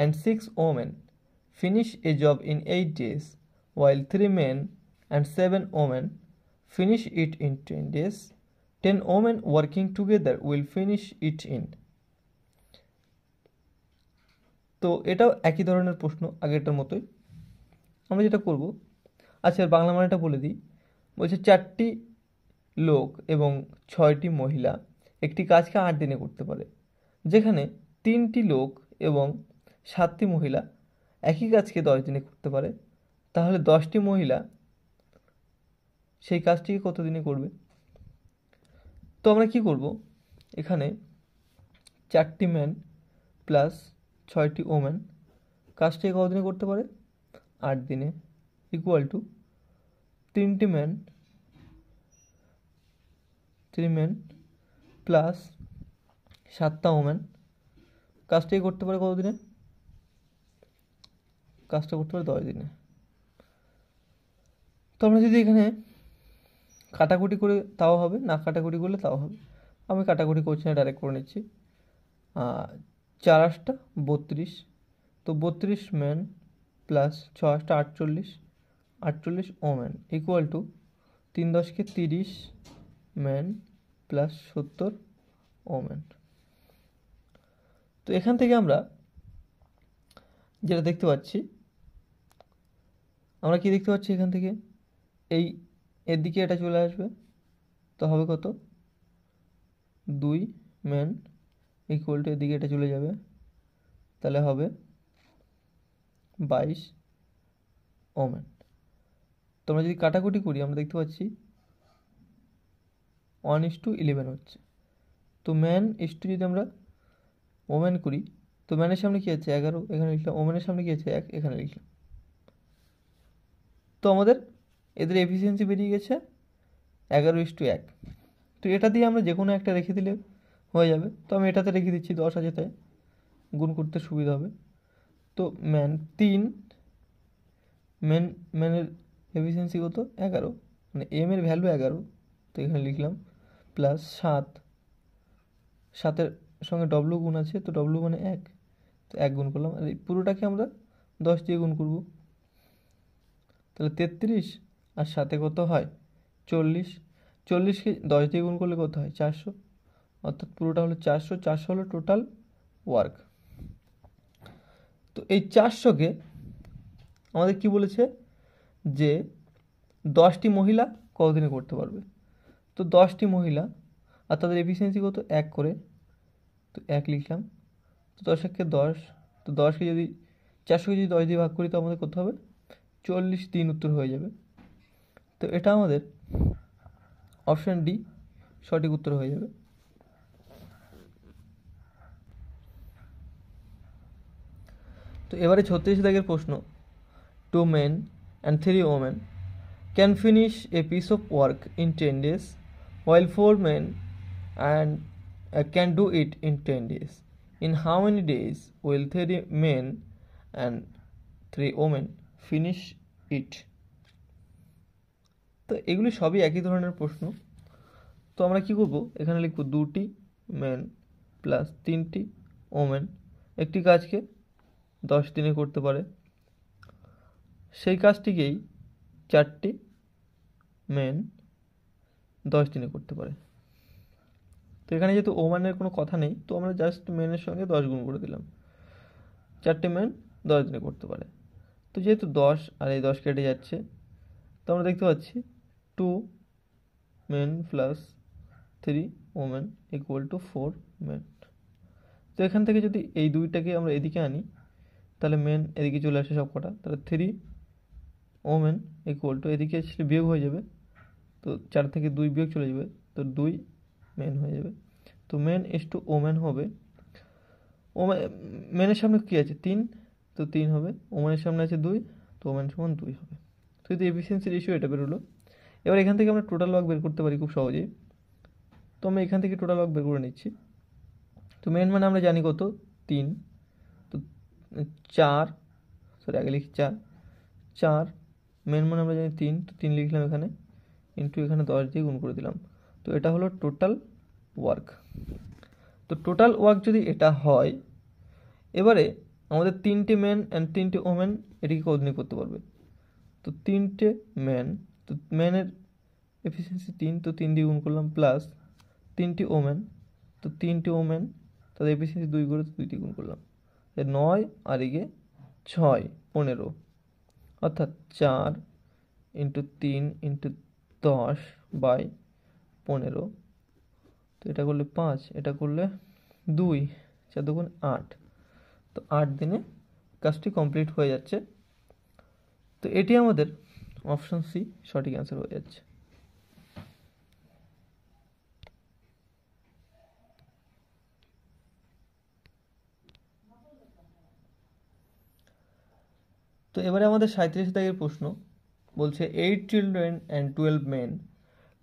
[SPEAKER 1] and 6 women finish a job in 8 days while 3 men and 7 women finish it in 10 days. 10 women working together will finish it in। তো এটাও একই ধরনের প্রশ্ন আগেরটার মতোই। আমরা যেটা করব, আচ্ছা বাংলা মানেটা বলে দিই। বলছে 4টি লোক এবং 6টি মহিলা একটি কাজকে 8 দিনে করতে পারে, যেখানে 3টি লোক এবং 7টি মহিলা একই কাজকে 10 দিনে করতে পারে। তাহলে 10টি মহিলা সেই কাজটিকে কত দিনে করবে? তো আমরা কি করব, এখানে 4টি ম্যান প্লাস 6টি ওম্যান কাজটিকে কত দিনে করতে পারে? 8 দিনে, ইকুয়াল টু 3টি ম্যান 3 ম্যান প্লাস 7টা ওম্যান কাজটিকে করতে পারে কত দিনে? কাজটা করতে পারে 10 দিনে। তো আমরা যদি এখানে কাটাকুটি করে তাও হবে, না কাটাকুটি করলে তাও হবে। আমি কাটাকুটি করছি না, ডাইরেক্ট করে নিচ্ছি। 4 8টা 32, তো 32 man plus 6 8টা 48, 48 woman equal to 3 10-কে 30 man plus 70 woman. তো এখান থেকে আমরা যেটা দেখতে পাচ্ছি, আমরা কি দেখতে পাচ্ছি এখান থেকে, এই এর দিকে এটা চলে আসবে, তো হবে কত? 2 ম্যান ইকুয়াল টু এদিকে এটা চলে যাবে, তাহলে হবে 22 ওম্যান। তো আমরা যদি কাটাকুটি করি আমরা দেখতে পাচ্ছি 1:11 হচ্ছে। তো ম্যান ইস টু যদি আমরা ওম্যান করি, তো ম্যানের সামনে কী আছে 11, এখানে লিখলাম। ওম্যানের সামনে কী আছে 1, এখানে লিখলাম। তো আমাদের এদের এফিসিয়েন্সি বেরিয়ে গেছে 11:1। তো এটা দিয়ে আমরা যে কোনো একটা রেখে দিলে হয়ে যাবে। তো আমি এটাতে রেখে দিচ্ছি 10 আছে, তাই গুণ করতে সুবিধা হবে। তো ম্যান 3, ম্যানের এফিসিয়েন্সি কত 11, মানে এম এর ভ্যালু 11, তো এখানে লিখলাম প্লাস 7 সঙ্গে ডব্লু গুণ আছে, তো ডব্লু মানে 1, তো 1 গুণ করলাম। আর এই পুরোটাকে আমরা 10 দিয়ে গুণ করব, তাহলে 33, আর সাথে কত হয় 40। 40কে 10 দিয়ে গুণ করলে কত হয় 400, অর্থাৎ পুরোটা হলো 400 হলো টোটাল ওয়ার্ক। তো এই 400কে আমাদের কি বলেছে যে 10টি মহিলা কতদিনে করতে পারবে। তো 10টি মহিলা আর তাদের এফিসিয়েন্সি কত 1 করে, তো 1 লিখলাম। তো 10 10, তো 10কে যদি 400কে যদি 10 দিয়ে ভাগ করি তো আমাদের কত হবে 40 দিন উত্তর হয়ে যাবে। তো এটা আমাদের অপশান ডি সঠিক উত্তর হয়ে যাবে। তো এবারে 36 দাগের প্রশ্ন, 2 men and 3 women can finish a piece of work in 10 days while 4 men and can do it in 10 days. In how many days will 3 men and 3 women finish it? তো এগুলি সবই একই ধরনের প্রশ্ন। তো আমরা কি করব, এখানে লিখব 2টি মেন প্লাস 3টি ওমেন একটি কাজকে 10 দিনে করতে পারে, সেই কাজটিকেই 4টি মেন 10 দিনে করতে পারে। তো এখানে যেহেতু ওমানের কোনো কথা নেই, তো আমরা জাস্ট মেনের সঙ্গে 10 গুণ করে দিলাম। 4টি মেন 10 দিনে করতে পারে। তো যেহেতু 10 আর এই 10 কেটে যাচ্ছে, তো আমরা দেখতে পাচ্ছি 2 men plus 3 women equal to 4 men. তো এখান থেকে যদি এই দুইটাকে আমরা এদিকে আনি, তাহলে মেন এদিকে চলে আসে সব কটা, তাহলে 3 ওমেন ইকুয়াল টু, এদিকে আসলে বিয়োগ হয়ে যাবে, তো 4 থেকে 2 বিয়োগ চলে যাবে, তো 2 মেন হয়ে যাবে। তো মেন ইস টু ওমেন হবে, মেনের সামনে কী আছে 3, তো 3 হবে। ওমেনের সামনে আছে 2, তো ওমেন সমান 2 হবে। তো যদি এফিসিয়েন্সি রেশিও এটা বেরোলো। এবার এখান থেকে আমরা টোটাল ওয়ার্ক বের করতে পারি খুব সহজেই। তো আমরা এখান থেকে টোটাল ওয়ার্ক বের করে নিচ্ছি। তো মেন মানে আমরা জানি কত 3, তো 4, সরি আগে লিখি 4 মেন মানে আমরা জানি 3, তো 3 লিখলাম এখানে, ইন্টু এখানে 10 দিয়ে গুণ করে দিলাম। তো এটা হলো টোটাল ওয়ার্ক। তো টোটাল ওয়ার্ক যদি এটা হয়, এবারে আমাদের 3টে মেন অ্যান্ড 3টে ওমেন এটিকে কতদিনে করতে পারবে। তো 3টে মেন, তো মেনের এফিসিয়েন্সি 3, তো 3 দিয়ে গুণ করলাম, প্লাস 3টি ওমেন, তো 3টে ওমেন তাদের এফিসিয়েন্সি 2 করে 2 দিয়ে গুণ করলাম, 9 আর এগে 6 15, অর্থাৎ 4 ইন্টু 3 ইন্টু 10 বাই 15। তো এটা করলে 5, এটা করলে 2, 4 2 8, তো 8 দিনে কাজটি কমপ্লিট হয়ে যাচ্ছে। তো এটি আমাদের অপশন সি সঠিক অ্যান্সার হয়ে যাচ্ছে। তো এবারে আমাদের 37 দাগের প্রশ্ন বলছে 8 children and 12 men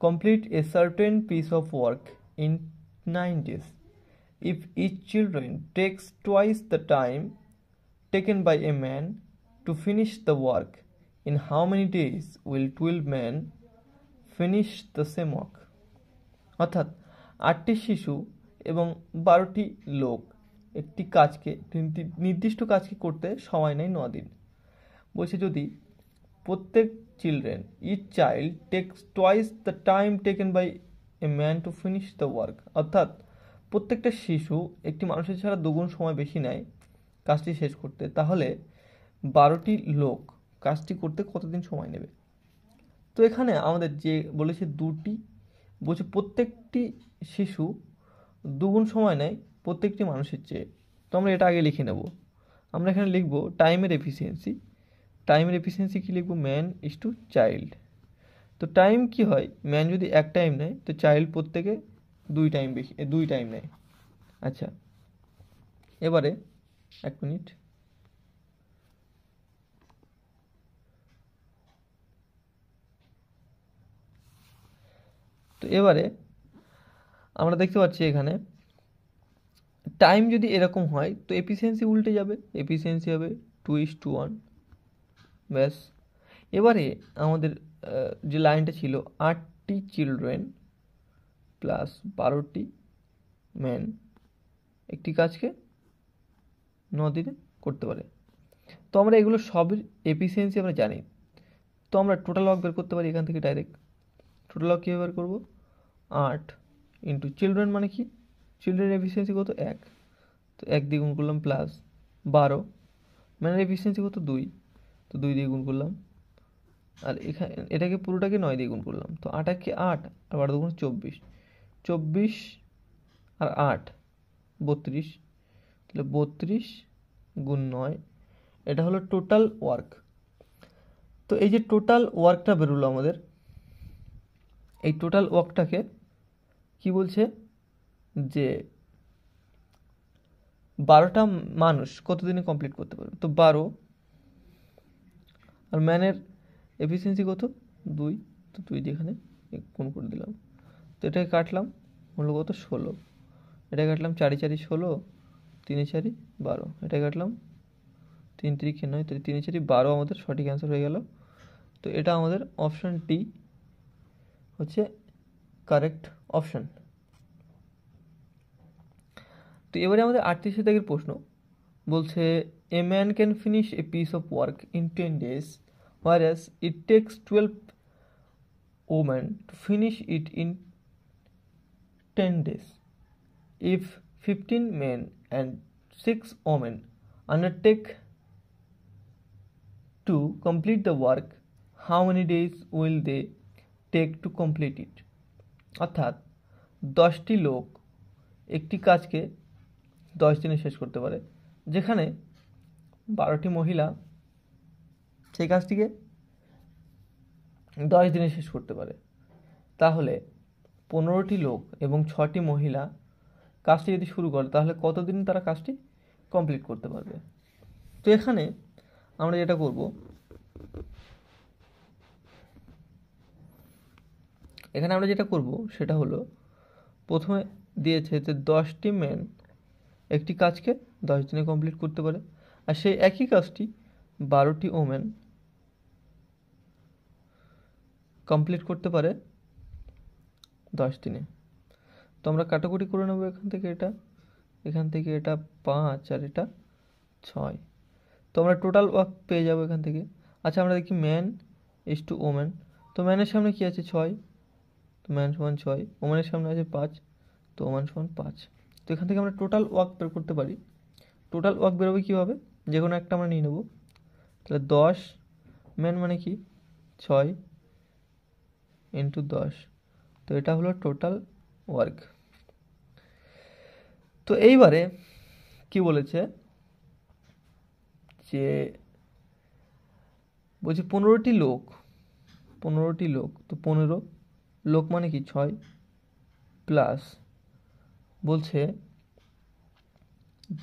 [SPEAKER 1] complete a certain piece of work in 9 days. If each children takes twice the time taken by a man to finish the work, in how many days will 12 men finish the same work? অর্থাৎ 8টি শিশু এবং 12টি লোক একটি কাজকে, নির্দিষ্ট কাজকে করতে সময় নেয় 9 দিন। বলছে যদি প্রত্যেক children, each child takes twice the time taken by a man to finish the work, অর্থাৎ প্রত্যেকটা শিশু একটি মানুষের ছাড়া দুগুণ সময় বেশি নেয় কাজটি শেষ করতে, তাহলে 12টি লোক কাজটি করতে কতদিন সময় নেবে। তো এখানে আমাদের যে বলেছে দুটি, বলছে প্রত্যেকটি শিশু দুগুণ সময় নেয় প্রত্যেকটি মানুষের চেয়ে। তো আমরা এটা আগে লিখে নেব। আমরা এখানে লিখব টাইমের এফিসিয়েন্সি, টাইমের এফিসিয়েন্সি কী লিখবো, ম্যান ইজ টু চাইল্ড। তো টাইম কি হয়, ম্যান যদি এক টাইম নেয় তো চাইল্ড প্রত্যেকে 2 টাইম নেয়। আচ্ছা এবারে 1 মিনিট। তো এবারে আমরা দেখতে পাচ্ছি এখানে টাইম যদি এরকম হয় তো এফিসিয়েন্সি উল্টে যাবে, এফিসিয়েন্সি হবে 2:1। ব্যাস। এবারে আমাদের যে লাইনটা ছিল 8টি চিলড্রেন প্লাস 12টি ম্যান একটি কাজকে 9 দিনে করতে পারে। তো আমরা এগুলো সবের এফিসিয়েন্সি আমরা জানি, তো আমরা টোটাল ওয়ার্ক বের করতে পারি এখান থেকে ডাইরেক্ট। টোটাল ওয়ার্ক কীভাবে বের করবো, 8 ইন্টু চিলড্রেন মানে কি, চিলড্রেন এফিসিয়েন্সি কত 1, তো 1 দিয়ে গুণ করলাম, প্লাস 12 ম্যানের এফিসিয়েন্সি কত 2, তো 2 দিয়ে গুণ করলাম, আর এখানে এটাকে পুরোটাকে 9 দিয়ে গুণ করলাম, তো 8 কে 8 আর 12 গুণ 24, 24 আর 8 32, তাহলে 32 গুণ 9, এটা হলো টোটাল ওয়ার্ক। তো এই যে টোটাল ওয়ার্কটা বেরোলো আমাদের, এই টোটাল ওয়ার্কটাকে কি বলছে যে 12টা মানুষ কত দিনে কমপ্লিট করতে পারবে, তো 12, আর ম্যানের এফিসিয়েন্সি কত 2, তো 2 দিয়ে এখানে গুণ করে দিলাম, তো এটাকে কাটলাম হলো কত 16, এটা কাটলাম 4 4 16, 3 4 12, এটা কাটলাম 3 3 9, তো 3 4 12 আমাদের সঠিক অ্যান্সার হয়ে গেল। তো এটা আমাদের অপশান ডি হচ্ছে কারেক্ট অপশান। তো এবারে আমাদের 38 দাগের প্রশ্ন বলছে a man can finish a piece of work in 10 days whereas it takes 12 women to finish it in 10 days. If 15 men and 6 women undertake to complete the work, how many days will they take to complete it? অর্থাৎ 10টি লোক একটি কাজকে 10 দিনে শেষ করতে পারে, যেখানে 12টি মহিলা সেই কাজটিকে 10 দিনে শেষ করতে পারে। তাহলে 15টি লোক এবং 6টি মহিলা কাজটি যদি শুরু করে তাহলে কতদিন তারা কাজটি কমপ্লিট করতে পারবে। তো এখানে আমরা যেটা করব, সেটা হলো প্রথমে দিয়েছে যে 10টি ম্যান একটি কাজকে 10 দিনে কমপ্লিট করতে পারে, আর সেই একই কাজটি 12টি ওমেন কমপ্লিট করতে পারে 10 দিনে। তো আমরা কাটাকুটি করে নেবো এখান থেকে এটা 5 আর এটা 6, তো আমরা টোটাল ওয়ার্ক পেয়ে যাবো এখান থেকে। আচ্ছা আমরা দেখি ম্যান ইজ টু ওমেন, তো ম্যানের সামনে কি আছে 6, তো ম্যান সমান 6, ওমেনের সামনে আছে 5, তো ওমেন সমান 5। তো এখান থেকে আমরা টোটাল ওয়ার্ক বের করতে পারি। টোটাল ওয়ার্ক বেরোবে কীভাবে, যে কোনো একটা আমরা নিয়ে নেবো, তাহলে 10 ম্যান মানে কি 6 ইন্টু 10, তো এটা হলো টোটাল ওয়ার্ক। তো এইবারে কি বলেছে যে বলছে 15টি লোক, তো 15 লোক মানে কি 6 প্লাস বলছে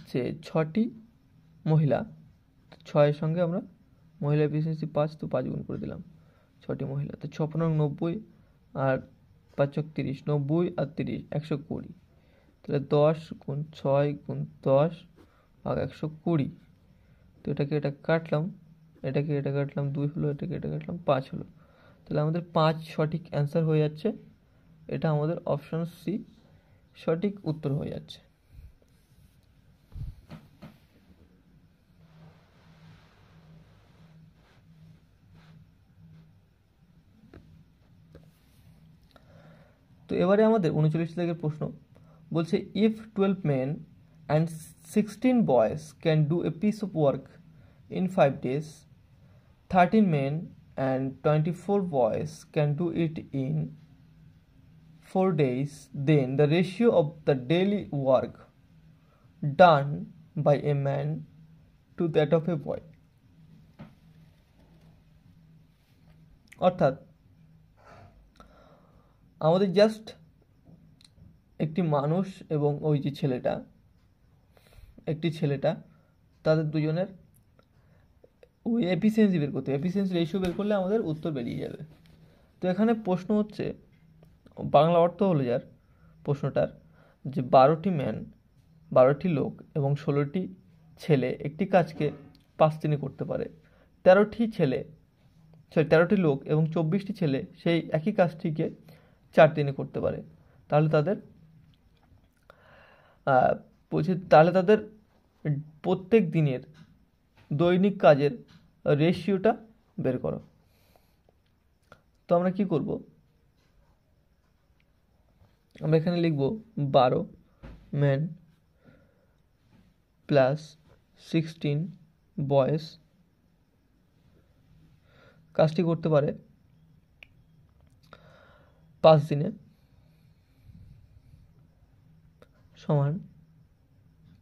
[SPEAKER 1] যে 6টি মহিলা, 6-এর সঙ্গে আমরা মহিলা এফিসিয়েন্সি 5, তো 5 গুণ করে দিলাম 6টি মহিলা, তো 6 90 আর 5 30, 90 আর 30 120, তাহলে 10 গুণ 6 গুণ 10 ভাগ 120, তো এটা কাটলাম, এটা কাটলাম 2 হলো, এটা কাটলাম 5 হলো, তাহলে আমাদের 5 সঠিক অ্যান্সার হয়ে যাচ্ছে। এটা আমাদের অপশন সি সঠিক উত্তর হয়ে যাচ্ছে। তো এবারে আমাদের 39 দাগের প্রশ্ন বলছে if 12 men and 16 boys can do a piece of work in 5 days, 13 men and 24 boys can do it in 4 days, then the ratio of the daily work done by a man to that of a boy. অর্থাৎ আমাদের just একটি মানুষ এবং ওই যে ছেলেটা তাদের দুজনের ওই এফিসিয়েন্সি বের করতে, এফিসিয়েন্সি রেশিও বের করলে আমাদের উত্তর বেরিয়ে যাবে। তো এখানে প্রশ্ন হচ্ছে, বাংলা অর্থ হলো যার প্রশ্নটার, যে 12টি লোক এবং 16টি ছেলে একটি কাজকে 5 দিনে করতে পারে। 13টি লোক এবং 24টি ছেলে সেই একই কাজটিকে 4 দিনে করতে পারে। তাহলে তাদের প্রত্যেক দিনের দৈনিক কাজের রেশিওটা বের করো। তো আমরা কি করব, আমরা এখানে লিখব 12 men প্লাস 16 বয়েজ কাজটি করতে পারে 5 দিনে, সমান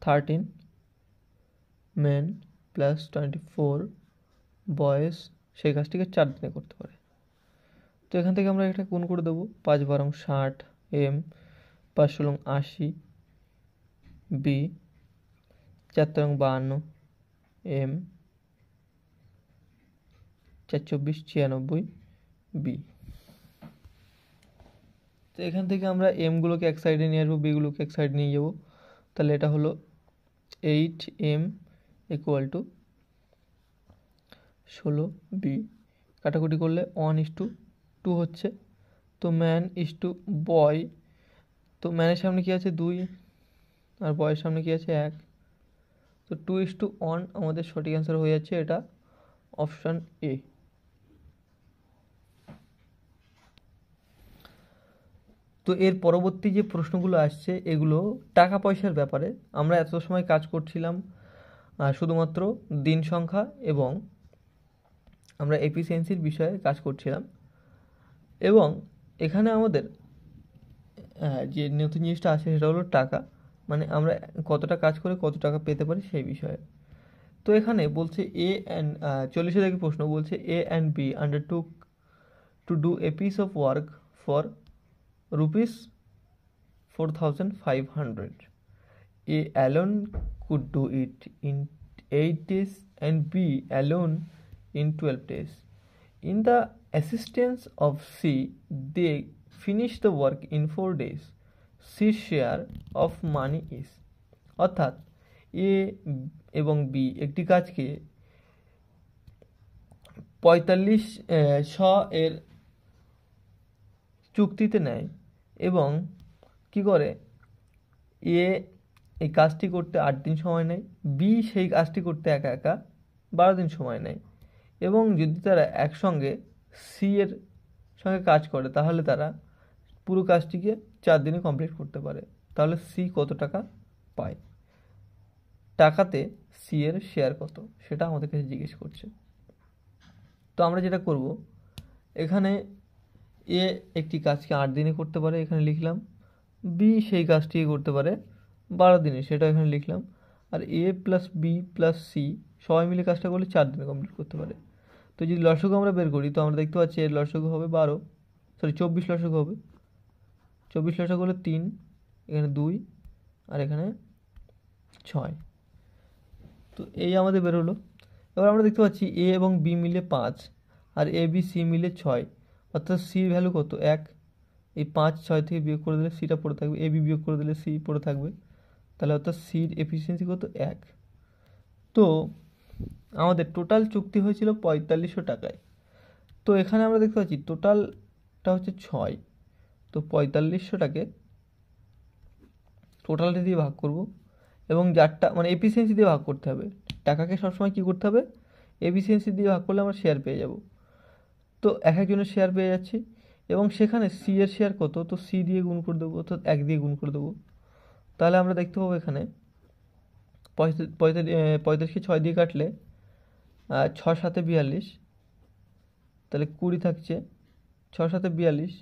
[SPEAKER 1] 13 men প্লাস 24 বয়েজ সেই কাজটিকে 4 দিনে করতে পারে। তো এখান থেকে আমরা এটা গুণ করে দেবো, 5 বারং 60 m, 5 ষোলং 80 b, 4 তেরং 52 m, 4 24 96 b। তো এখান থেকে আমরা m গুলোকে এক সাইডে নিয়ে আসবো, b গুলোকে এক সাইডে নিয়ে যাবো। তাহলে এটা হলো 8m ইকুয়াল টু 16b, কাটাকুটি করলে 1:2 হচ্ছে। তো ম্যান ইস টু বয়, তো ম্যানের সামনে কি আছে 2 আর বয়ের সামনে কি আছে 1, তো 2:1 আমাদের সঠিক অ্যান্সার হয়ে যাচ্ছে, এটা অপশান এ। তো এর পরবর্তী যে প্রশ্নগুলো আসছে এগুলো টাকা পয়সার ব্যাপারে। আমরা এত সময় কাজ করছিলাম শুধুমাত্র দিন সংখ্যা এবং আমরা এফিসিয়েন্সির বিষয়ে কাজ করছিলাম, এবং এখানে আমাদের যে নতুন জিনিসটা আসে সেটা হলো টাকা, মানে আমরা কতটা কাজ করে কত টাকা পেতে পারি সেই বিষয়ে। তো এখানে বলছে 40 থেকে প্রশ্ন বলছে A and B undertook to do a piece of work for rupees 4,500. A alone could do it in 8 days and B alone in 12 days. In the assistance of C, they finished the work in 4 days. C's share of money is, অর্থাৎ A এবং B একটি কাজকে 4500 এর চুক্তিতে নেয় এবং কি করে, এ এই কাজটি করতে 8 দিন সময় নেয়, বি সেই কাজটি করতে একা 12 দিন সময় নেয়, এবং যদি তারা একসঙ্গে সি এর সঙ্গে কাজ করে তাহলে তারা পুরো কাজটিকে 4 দিনে কমপ্লিট করতে পারে। তাহলে সি কত টাকা পায়, টাকাতে সি এর শেয়ার কত, সেটা আমাদের কাছে জিজ্ঞেস করছে। তো আমরা যেটা করব, এখানে এ একটি কাজকে 8 দিনে করতে পারে, এখানে লিখলাম। বি সেই কাজটিকে করতে পারে 12 দিনে, সেটা এখানে লিখলাম। আর এ প্লাস বি প্লাস সি সবাই মিলে কাজটা করলে 4 দিনে কমপ্লিট করতে পারে। তো যদি লসাগু আমরা বের করি তো আমরা দেখতে পাচ্ছি এর লসাগু হবে 24 লসাগু হবে। 24 লসাগু হলো 3, এখানে 2 আর এখানে 6। তো এই আমাদের বেরোলো। এবার আমরা দেখতে পাচ্ছি এ এবং বি মিলে 5 আর এ বি সি মিলে 6, অর্থাৎ সির ভ্যালু কত 1। এই 5 6 থেকে বিয়োগ করে দিলে সিটা পড়ে থাকবে, এ বি বিয়োগ করে দিলে সি পড়ে থাকবে, তাহলে অর্থাৎ সির এফিসিয়েন্সি কত 1। তো আমাদের টোটাল চুক্তি হয়েছিল 4500 টাকায়। তো এখানে আমরা দেখতে পাচ্ছি টোটালটা হচ্ছে 6, তো 4500টাকে টোটালটা দিয়ে ভাগ করব এবং যারটা মানে এফিসিয়েন্সি দিয়ে ভাগ করতে হবে। টাকাকে সবসময় কী করতে হবে, এফিসিয়েন্সি দিয়ে ভাগ করলে আমরা শেয়ার পেয়ে যাব। তো এক একজনের শেয়ার পেয়ে যাচ্ছি এবং সেখানে সি এর শেয়ার কত, তো সি দিয়ে গুণ করে দেবো, অর্থাৎ 1 দিয়ে গুণ করে দেবো। তাহলে আমরা দেখতে পাবো এখানে 45কে 6 দিয়ে কাটলে 6 7 42, তাহলে 20 থাকছে, 6 7 42,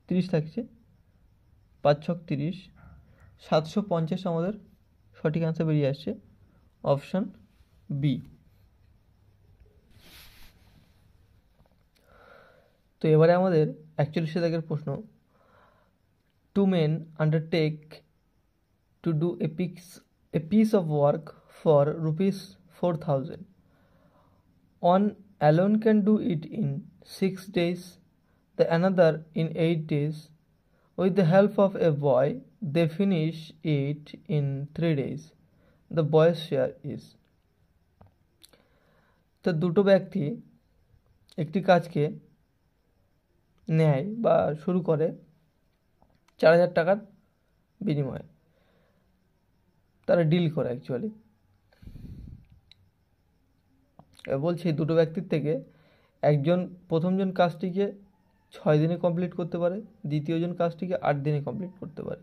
[SPEAKER 1] 30 থাকছে, 5 6 30, 750 আমাদের সঠিক অ্যান্সার বেরিয়ে আসছে, অপশান বি। তো এবারে আমাদের 41 দাগের প্রশ্ন, 2 men undertake to do a piece of work for rupees 4,000. One alone can do it in 6 days, the another in 8 days. With the help of a boy, they finish it in 3 days. The boy's share is. তো দুটো ব্যক্তি একটি কাজকে নেয় বা শুরু করে 4,000 টাকার বিনিময়ে, তারা ডিল করে অ্যাকচুয়ালি। বলছি দুটো ব্যক্তির থেকে প্রথমজন কাজটিকে 6 দিনে কমপ্লিট করতে পারে, দ্বিতীয়জন কাজটিকে 8 দিনে কমপ্লিট করতে পারে,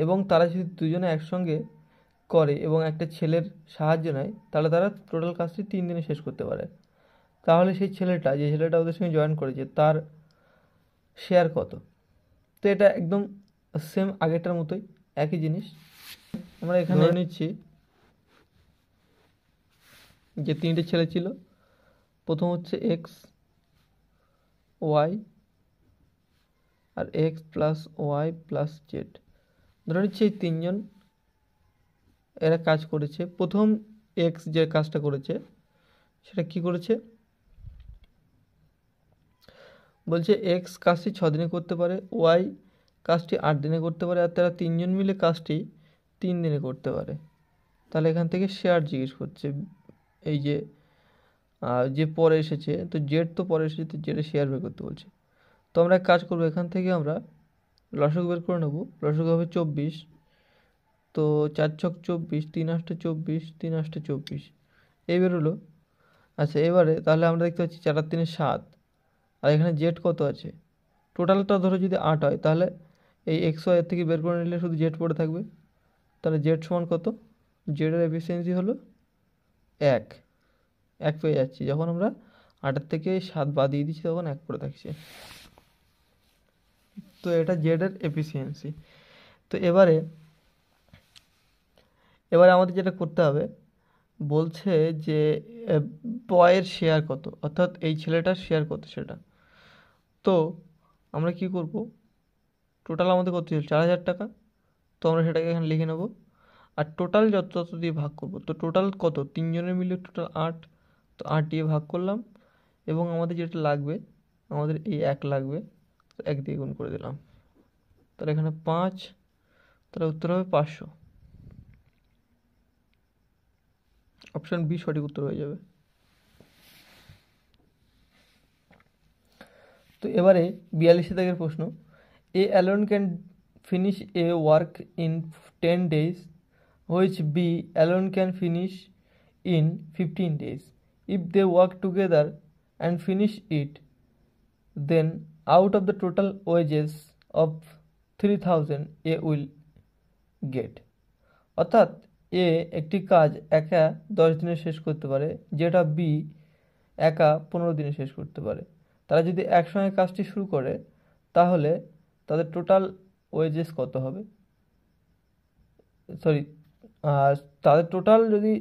[SPEAKER 1] এবং তারা যদি দুজনে একসঙ্গে করে এবং একটা ছেলের সাহায্য নেয়, তাহলে তারা টোটাল কাজটি 3 দিনে শেষ করতে পারে। তাহলে সেই যে ছেলেটা ওদের সঙ্গে জয়েন করেছে তার শেয়ার কত? তো এটা একদম সেম আগেরটার মতোই, একই জিনিস। আমরা এখানে নিচ্ছি যে 3টে ছেলে ছিল, প্রথম হচ্ছে এক্স, ওয়াই আর X plus Y plus Z. ধরে নিচ্ছি এই 3জন এরা কাজ করেছে। প্রথম এক্স যে কাজটা করেছে সেটা কি করেছে, বলছে এক্স কাজটি 6 দিনে করতে পারে, ওয়াই কাজটি 8 দিনে করতে পারে, আর তারা 3জন মিলে কাজটি 3 দিনে করতে পারে। তাহলে এখান থেকে শেয়ার জিজ্ঞেস করছে, এই যে পরে এসেছে, তো জেড তো পরে এসেছে, তো জেডের শেয়ার বের করতে বলছে। তো আমরা এক কাজ করবো, এখান থেকে আমরা লসাগু বের করে নেব। লসাগু হবে 24, তো 4 ছক 24, 3 আষ্টে 24, 3 আষ্টে 24, এই বেরোলো। আচ্ছা, এবারে তাহলে আমরা দেখতে পাচ্ছি 4 আর 3 7, আর এখানে জেড কত আছে, টোটালটা ধরো যদি 8 হয়, তাহলে এই এক্স ওয়াই এর থেকে বের করে নিলে শুধু জেড পড়ে থাকবে। তাহলে জেড সমান কত, জেডের এফিসিয়েন্সি হলো 1 পেয়ে যাচ্ছি। যখন আমরা 8 থেকে 7 বাদ দিয়ে দিচ্ছি তখন 1 পড়ে থাকছে। তো এটা জেডের এফিসিয়েন্সি। তো এবারে আমাদের যেটা করতে হবে, বলছে যে বয়ের শেয়ার কত, অর্থাৎ এই ছেলেটার শেয়ার কত সেটা। তো আমরা কি করব, টোটাল আমাদের কত ছিল 4,000 টাকা, তো আমরা সেটাকে এখানে লিখে নেব। আর টোটাল যত দিয়ে ভাগ করব, তো টোটাল কত, 3 জনের মিলে টোটাল 8, তো 8 দিয়ে ভাগ করলাম, এবং আমাদের যেটা লাগবে, আমাদের এই 1 লাগবে, তো 1 দিয়ে গুণ করে দিলাম। তাহলে এখানে 5, তাহলে উত্তর হবে 500। অপশন বি সঠিক উত্তর হয়ে যাবে। তো এবারে 42 দাগের প্রশ্ন, A alone can finish a work in 10 days, which B alone can finish in 15 days. If they work together and finish it, then out of the total wages of 3,000 A will get. অর্থাৎ এ একটি কাজ একা 10 দিনে শেষ করতে পারে, যেটা B একা 15 দিনে শেষ করতে পারে। তারা যদি একসঙ্গে কাজটি শুরু করে, তাহলে তাদের টোটাল ওয়েজেস কত হবে, তাদের টোটাল যদি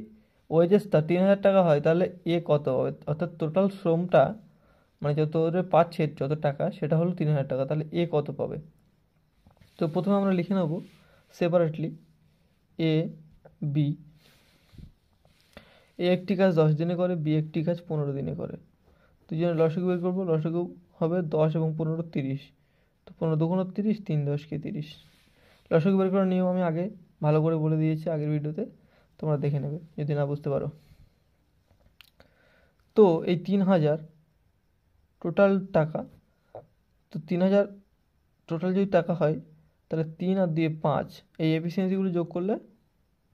[SPEAKER 1] ওয়েজেসটা 3,000 টাকা হয়, তাহলে এ কত হবে, অর্থাৎ টোটাল শ্রমটা মানে যত পাচ্ছে যত টাকা সেটা হলো 3,000 টাকা, তাহলে এ কত পাবে। তো প্রথমে আমরা লিখে নেব সেপারেটলি এ বি। এ একটি কাজ 10 দিনে করে, বি একটি কাজ 15 দিনে করে। দুজনে লসাগু বের করবো, লসাগু হবে 10 এবং 15 30, তো 15 দুগুণ 30, 3 10 30। লসাগু বের করার নিয়ম আমি আগে ভালো করে বলে দিয়েছি আগের ভিডিওতে, তোমরা দেখে নেবে যদি না বুঝতে পারো। তো এই 3,000 টোটাল টাকা, তো 3,000 টোটাল যদি টাকা হয়, তাহলে 3 আর 2 5, এই এফিসিয়েন্সিগুলো যোগ করলে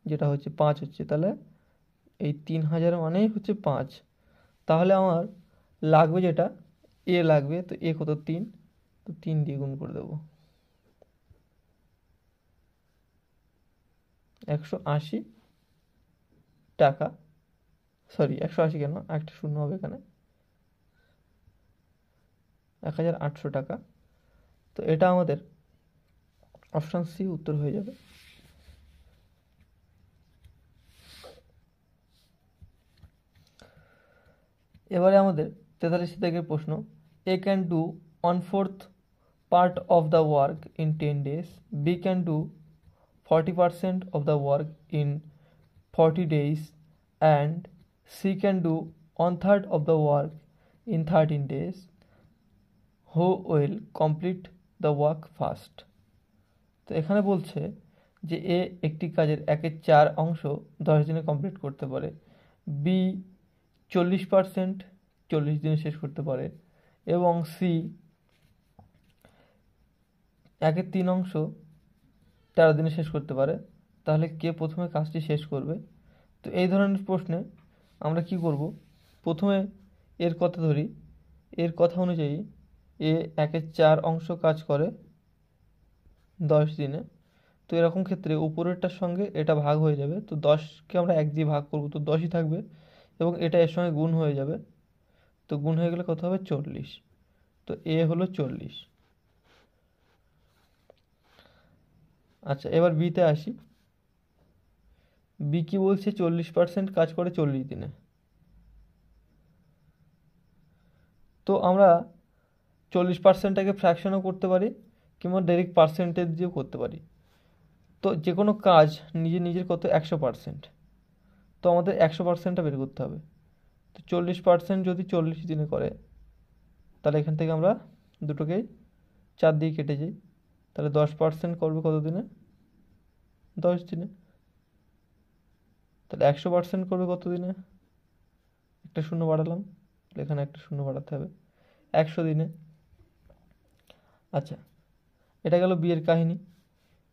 [SPEAKER 1] যেটা হচ্ছে 5 হচ্ছে, তাহলে এই 3,000 মানেই হচ্ছে 5। তাহলে আমার লাগবে যেটা এ লাগবে, তো এ কত 3, তো 3 দিয়ে গুণ করে দেবো। 180 টাকা, সরি 180 কেন, একটা শূন্য হবে এখানে, 1,800 টাকা। তো এটা আমাদের অপশান সি উত্তর হয়ে যাবে। এবারে আমাদের 43 থেকে প্রশ্ন, A can do 1/4 part of the work in 10 days, B can do 40% of the work in 40 days, and C can do 1/3 of the work in 13 days. Who will complete the work first? তো এখানে বলছে যে এ একটি কাজের 1/4 অংশ 10 দিনে complete করতে পারে, বি 40% 40 দিনে শেষ করতে পারে, এবং সি 1/3 অংশ 13 দিনে শেষ করতে পারে। তাহলে কে প্রথমে কাজটি শেষ করবে? তো এই ধরনের প্রশ্নে আমরা কি করব, প্রথমে এর কথা ধরি। এর কথা অনুযায়ী এ 1/4 অংশ কাজ করে 10 দিনে। তো এরকম ক্ষেত্রে উপরেরটার সঙ্গে এটা ভাগ হয়ে যাবে, তো 10কে আমরা 1 দিয়ে ভাগ করব, তো 10ই থাকবে, এবং এটা এর সঙ্গে গুণ হয়ে যাবে। তো গুণ হয়ে গেলে কত হবে? 40। তো এ হলো 40। আচ্ছা, এবার বিতে আসি। বি কি বলছে? 40% কাজ করে 40 দিনে। তো আমরা 40%টাকে ফ্র্যাকশনও করতে পারি, কিংবা ডাইরেক্ট পার্সেন্টেজ দিয়েও করতে পারি। তো যে কোনো কাজ নিজের কত? 100%। তো আমাদের 100%টা বের করতে হবে। তো 40% যদি 40 দিনে করে, তাহলে এখান থেকে আমরা দুটোকেই 4 দিয়ে কেটে যাই। তাহলে 10% করবে কত দিনে? 10 দিনে। তাহলে 100% করবে কত দিনে? একটা শূন্য বাড়ালাম, এখানে একটা শূন্য বাড়াতে হবে, 100 দিনে। আচ্ছা, এটা গেল বি এর কাহিনী।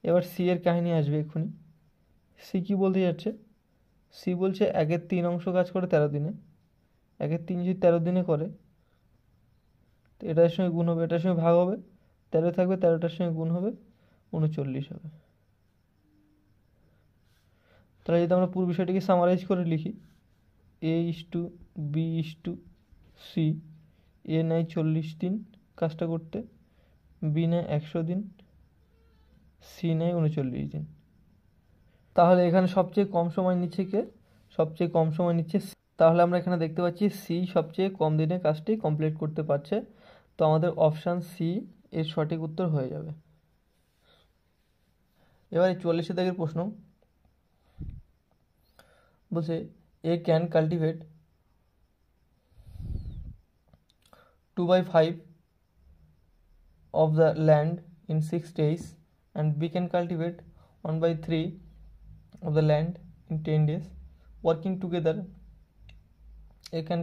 [SPEAKER 1] এবার সি এর কাহিনী আসবে এক্ষুনি। সি কি বলতে যাচ্ছে? সি বলছে 1/3 অংশ কাজ করে 13 দিনে। 1/3 যদি 13 দিনে করে, তো এটার সঙ্গে গুণ হবে, এটার সঙ্গে ভাগ হবে, 13 থাকবে, 13টার সঙ্গে গুণ হবে, 39 হবে। তাহলে যদি আমরা পুরো বিষয়টিকে সামারাইজ করে লিখি, A/B/C, এ নেয় 40 দিন কাজটা করতে, বি নেয় 100 দিন, সি নেয় 39 দিন। তাহলে এখানে সবচেয়ে কম সময় নিচ্ছে কে? সবচেয়ে কম সময় নিচ্ছে। তাহলে আমরা এখানে দেখতে পাচ্ছি সি সবচেয়ে কম দিনে কাজটি কমপ্লিট করতে পারছে। তো আমাদের অপশান সি এর সঠিক উত্তর হয়ে যাবে। এবারে 44 দাগের প্রশ্ন বলছে এ can cultivate 2/5 of the land in 6 days, and B can cultivate 1/3 of the land in 10 days. Working together, A can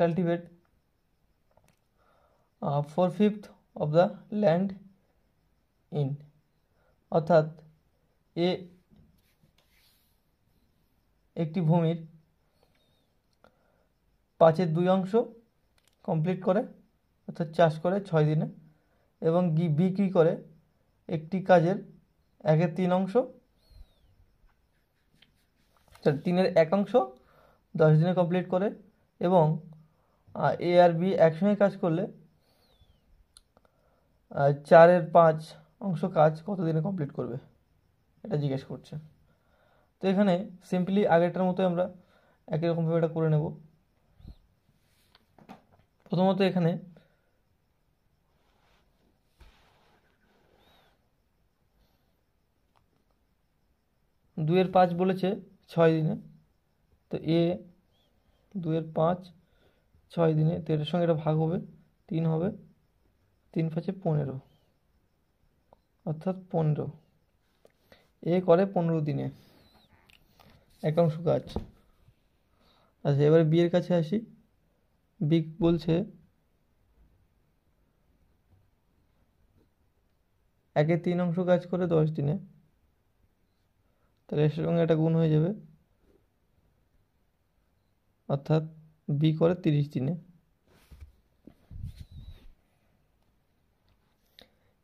[SPEAKER 1] cultivate 4/5 of the land in, অর্থাৎ এ একটি ভূমির 5/2 অংশ কমপ্লিট করে, অর্থাৎ চাষ করে 6 দিনে, এবং বি কী করে? একটি কাজের 1/3 অংশ, 3/1 অংশ 10 দিনে কমপ্লিট করে, এবং এ আর বি একসঙ্গে কাজ করলে 4/5 অংশ কাজ কত দিনে কমপ্লিট করবে, এটা জিজ্ঞেস করছে। তো এখানে সিম্পলি আগেরটার মতো আমরা একই রকমভাবে এটা করে নেব। প্রথমত এখানে দুইয়ের 5 বলেছে 6 দিনে, তো এ 2/5 6 দিনে, তো এটার সঙ্গে এটা ভাগ হবে, 3 হবে, 3×5 15, অর্থাৎ 15। এ করে 15 দিনে একাংশ কাজ। আচ্ছা, এবারে বি এর কাছে আসি। বি বলছে 1/3 অংশ কাজ করে 10 দিনে, তাহলে এর সঙ্গে এটা গুণ হয়ে যাবে, অর্থাৎ বি করে 30 দিনে।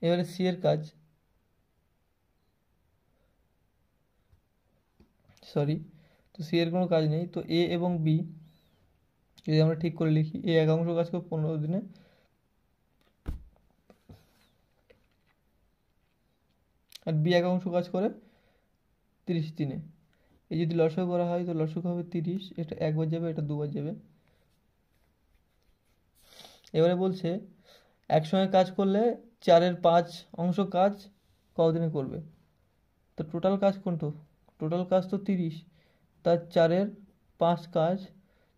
[SPEAKER 1] এবারে সি এর কাজ, তো সি এর কোনো কাজ নেই। তো এ এবং বি যদি আমরা ঠিক করে লিখি, এ একাংশ কাজ করে 15 দিনে, আর বি একাংশ কাজ করে 30 দিনে। এই যদি লসাগু করা হয়, তো লসাগু হবে 30, এটা একবার যাবে, এটা দুবার যাবে, এবারে বলছে একসঙ্গে কাজ করলে 4-এর 5 অংশ কাজ কতদিনে করবে। তো টোটাল কাজ কোনটো, টোটাল কাজ তো 30, তার 4-এর 5 কাজ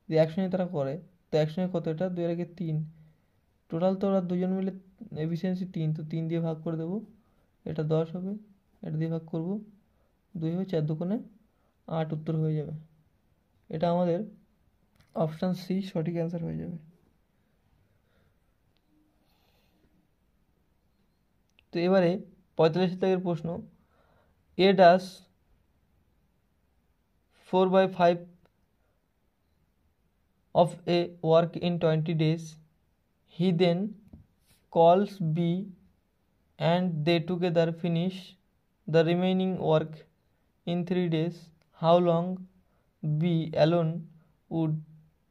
[SPEAKER 1] যদি একসঙ্গে তারা করে, তো একসঙ্গে কত, এটা 2 এর আগে 3, টোটাল তো ওরা দুজন মিলে এফিসিয়েন্সি 3, তো 3 দিয়ে ভাগ করে দেবো, এটা 10 হবে, এটা দিয়ে ভাগ করব 2 হবে, 4 দুগুণে 8 উত্তর হয়ে যাবে। এটা আমাদের অপশান সি সঠিক অ্যান্সার হয়ে যাবে। তো এবারে 45 দাগের প্রশ্ন, এ ডাস 4/5 of a work in 20 days. He then calls B and they together finish the remaining work in 3 days. How long B alone would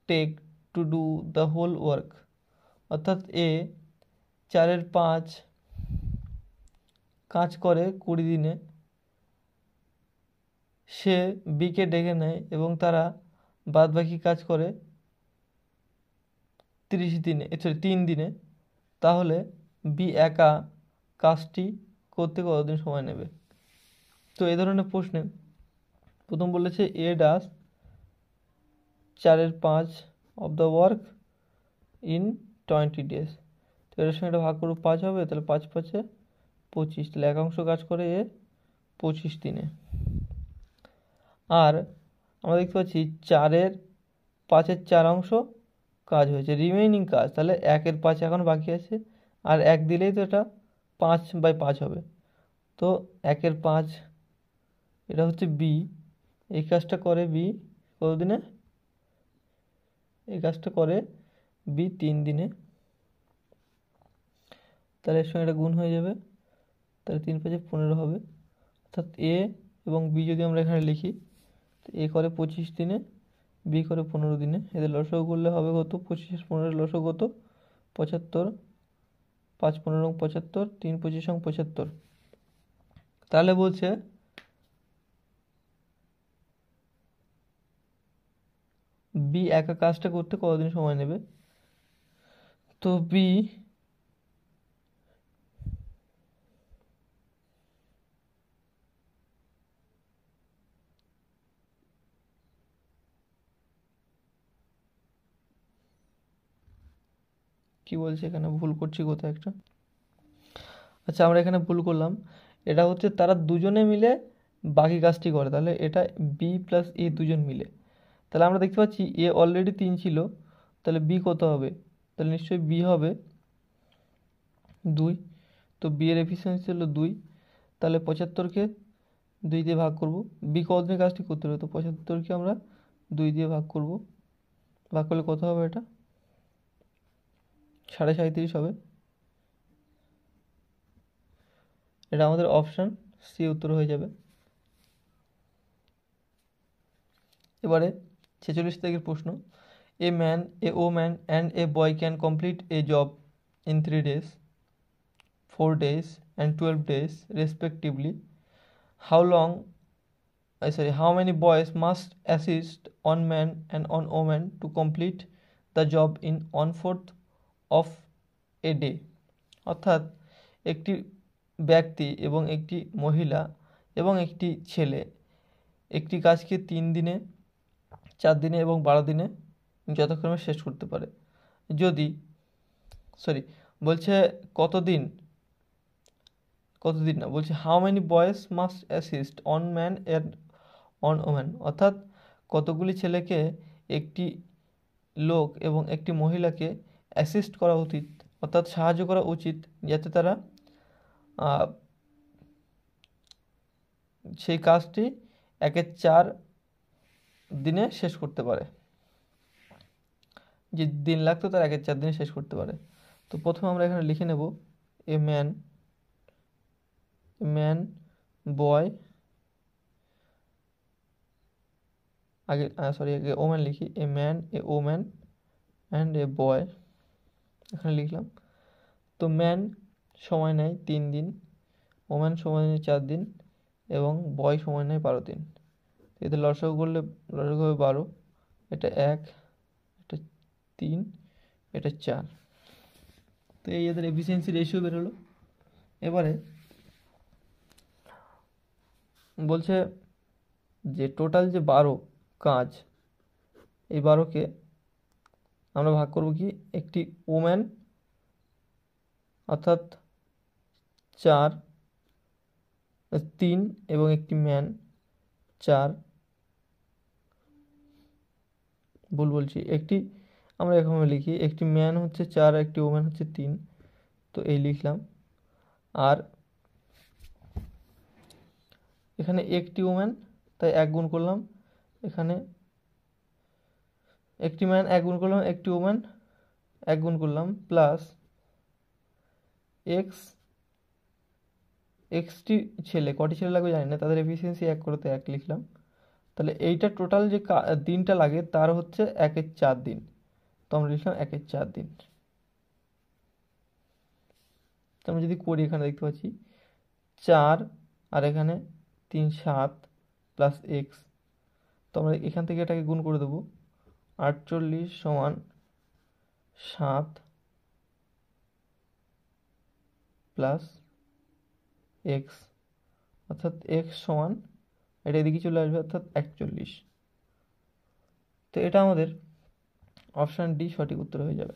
[SPEAKER 1] take to do the whole work? অর্থাৎ এ 4-এর 5 কাজ করে 20 দিনে, সে বিকে ডেকে নেয় এবং তারা বাদবাকি কাজ করে 30 দিনে, 3 দিনে। তাহলে বি একা কাজটি করতে কতদিন সময় নেবে। তো এই ধরনের প্রশ্নে প্রথম বলেছে এ ডাস 4-এর 5 of the work in 20 days, তো এটার সঙ্গে এটা ভাগ করবো 5 হবে, তাহলে 5×5 = 25, তাহলে একাংশ কাজ করে এ 25 দিনে। আর আমরা দেখতে পাচ্ছি 4-এর 5-এর 4 অংশ কাজ হয়েছে, রিমেইনিং কাজ, তাহলে 1-এর 5 এখন বাকি আছে, আর 1 দিলেই তো এটা 5/5 হবে। তো 1-এর 5 এটা হচ্ছে বি, এই কাজটা করে বি কতদিনে, এই কাজটা করে বি 3 দিনে, তাহলে এর সঙ্গে এটা গুণ হয়ে যাবে, তাহলে 3×5 = 15 হবে। অর্থাৎ এ এবং বি যদি আমরা এখানে লিখি, তো এ করে 25 দিনে, বি করে 15 দিনে, এদের লসাগু করলে হবে কত, 25 15 লসাগু কত, 75, 5×15 = 75, 3×25 = 75। তাহলে বলছে বি একা কাজটা করতে কতদিন সময় নেবে। তো বি কি বলছে, এখানে ভুল করছি কোথাও একটা, আচ্ছা আমরা এখানে ভুল করলাম, এটা হচ্ছে তারা দুজনে মিলে বাকি কাজটি করে, তাহলে এটা বি প্লাস এ দুজন মিলে। তাহলে আমরা দেখতে পাচ্ছি এ অলরেডি 3 ছিল, তাহলে বি কত হবে, তাহলে নিশ্চয়ই বি হবে 2, তো বি এর এফিসিয়েন্সি হলো 2, তাহলে 75-কে 2 দিয়ে ভাগ করব, বি কতদিনের কাজটি করতে হবে, তো 75-কে আমরা 2 দিয়ে ভাগ করব, ভাগ করলে কত হবে, এটা 37.5 হবে। এটা আমাদের অপশান সি উত্তর হয়ে যাবে। এবারে 46 দাগের প্রশ্ন, এ man, a woman and a boy can complete A job in 3 days, 4 days and 12 days respectively. How long, how many boys must assist on man and on woman to complete the job in 1/4 of a day? অর্থাৎ একটি ব্যক্তি এবং একটি মহিলা এবং একটি ছেলে একটি কাজকে 3 দিনে, 4 দিনে এবং 12 দিনে যথাক্রমে শেষ করতে পারে। যদি বলছে কতদিন না, বলছে how many boys must assist on man and on woman, অর্থাৎ কতগুলি ছেলেকে একটি লোক এবং একটি মহিলাকে অ্যাসিস্ট করা উচিত, অর্থাৎ সাহায্য করা উচিত, যাতে তারা সেই কাজটি 1/4 দিনে শেষ করতে পারে, যে দিন লাগতো তার 1/4 দিনে শেষ করতে পারে। তো প্রথমে আমরা এখানে লিখে নেব এ ম্যান বয়, আগে ওম্যান লিখি, a man, a woman and a boy, এখানে লিখলাম। তো ম্যান সময় নেয় 3 দিন, ওম্যান সময় নেয় 4 দিন এবং বয় সময় নেয় 12 দিন। এতে লসাগু করলে লসাগু হবে 12, এটা 1, এটা 3, এটা 4। তো এই এদের এফিসিয়েন্সি রেশিও বেরোলো। এবারে বলছে যে টোটাল যে 12 কাজ, এই 12কে আমরা ভাগ করব কি, একটি ওম্যান অর্থাৎ 4, 3 এবং একটি ম্যান 4, ভুল বলছি, একটি আমরা এরকমভাবে লিখি, একটি ম্যান হচ্ছে 4 আর একটি ওম্যান হচ্ছে 3, তো এই লিখলাম। আর এখানে একটি ওম্যান, তাই 1 গুণ করলাম, এখানে একটি ম্যান 1 গুণ করলাম, একটি ওম্যান 1 গুণ করলাম, প্লাস এক্স, এক্সটি ছেলে, কটি ছেলে লাগবে জানি না, তাদের এফিসিয়েন্সি 1 করতে 1 লিখলাম। তাহলে এইটা টোটাল যে দিনটা লাগে তার হচ্ছে 1-এর 4 দিন, তো আমরা লিখলাম 1-এর 4 দিন। তো আমরা যদি করি, এখানে দেখতে পাচ্ছি 4 আর এখানে 3, 7 প্লাস এক্স, তো আমরা এখান থেকে এটাকে গুণ করে দেবো, 48 সমান 7 প্লাস এক্স, অর্থাৎ এক্স সমান, এটা এদিকে চলে আসবে, অর্থাৎ 41। তো এটা আমাদের অপশান ডি সঠিক উত্তর হয়ে যাবে।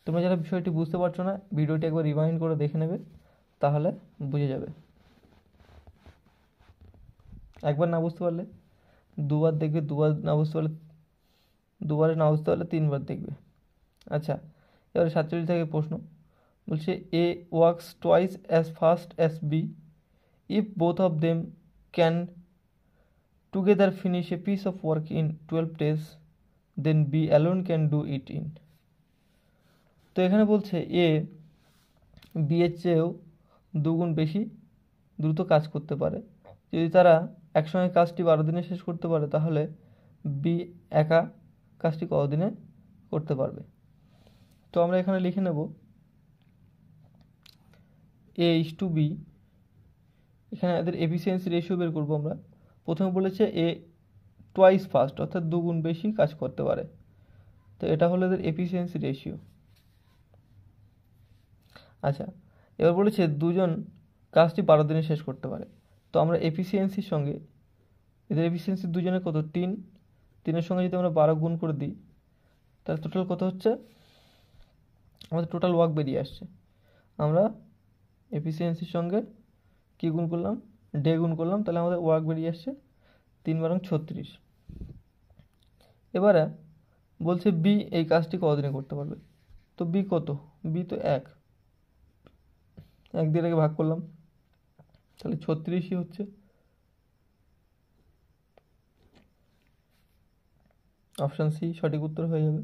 [SPEAKER 1] তোমরা যারা বিষয়টি বুঝতে পারছো না, ভিডিওটি একবার রিমাইন্ড করে দেখে নেবে, তাহলে বুঝে যাবে। একবার না বুঝতে পারলে দুবার দেখবে, দুবারে না বুঝতে পারলে 3বার দেখবে। আচ্ছা, এবারে 47 থেকে প্রশ্ন বলছে, A works twice as fast as B, if both of them can together finish a piece of work in 12 days, then B alone can do it in. তো এখানে বলছে এ বি এর চেয়েও 2 গুণ বেশি দ্রুত কাজ করতে পারে। যদি তারা একসঙ্গে কাজটি 12 দিনে শেষ করতে পারে, তাহলে বি একা কাজটি কতদিনে করতে পারবে। তো আমরা এখানে লিখে নেব এ ইস টু বি, এখানে এদের এফিসিয়েন্সি রেশিও বের করবো আমরা। প্রথমে বলেছে এ টোয়াইস ফাস্ট, অর্থাৎ 2 গুণ বেশি কাজ করতে পারে, তো এটা হলো এদের এফিসিয়েন্সি রেশিও। আচ্ছা, এবার বলেছে দুজন কাজটি 12 দিনে শেষ করতে পারে, তো আমরা এফিসিয়েন্সির সঙ্গে এদের এফিসিয়েন্সি দুজনে কত, 3, 3-এর সঙ্গে যদি আমরা 12 গুণ করে দিই, তাহলে টোটাল কত হচ্ছে, আমাদের টোটাল ওয়ার্ক বেরিয়ে আসছে। আমরা এফিসিয়েন্সির সঙ্গে কী গুণ করলাম, ডে গুণ করলাম, তাহলে আমাদের ওয়ার্ক বেরিয়ে আসছে 3 বারং 36। এবারে বলছে বি এই কাজটি কতদিনে করতে পারবে, তো বি কত, বি তো 1 দিয়ে এটাকে ভাগ করলাম, তাহলে 36ই হচ্ছে অপশান সি সঠিক উত্তর হয়ে যাবে।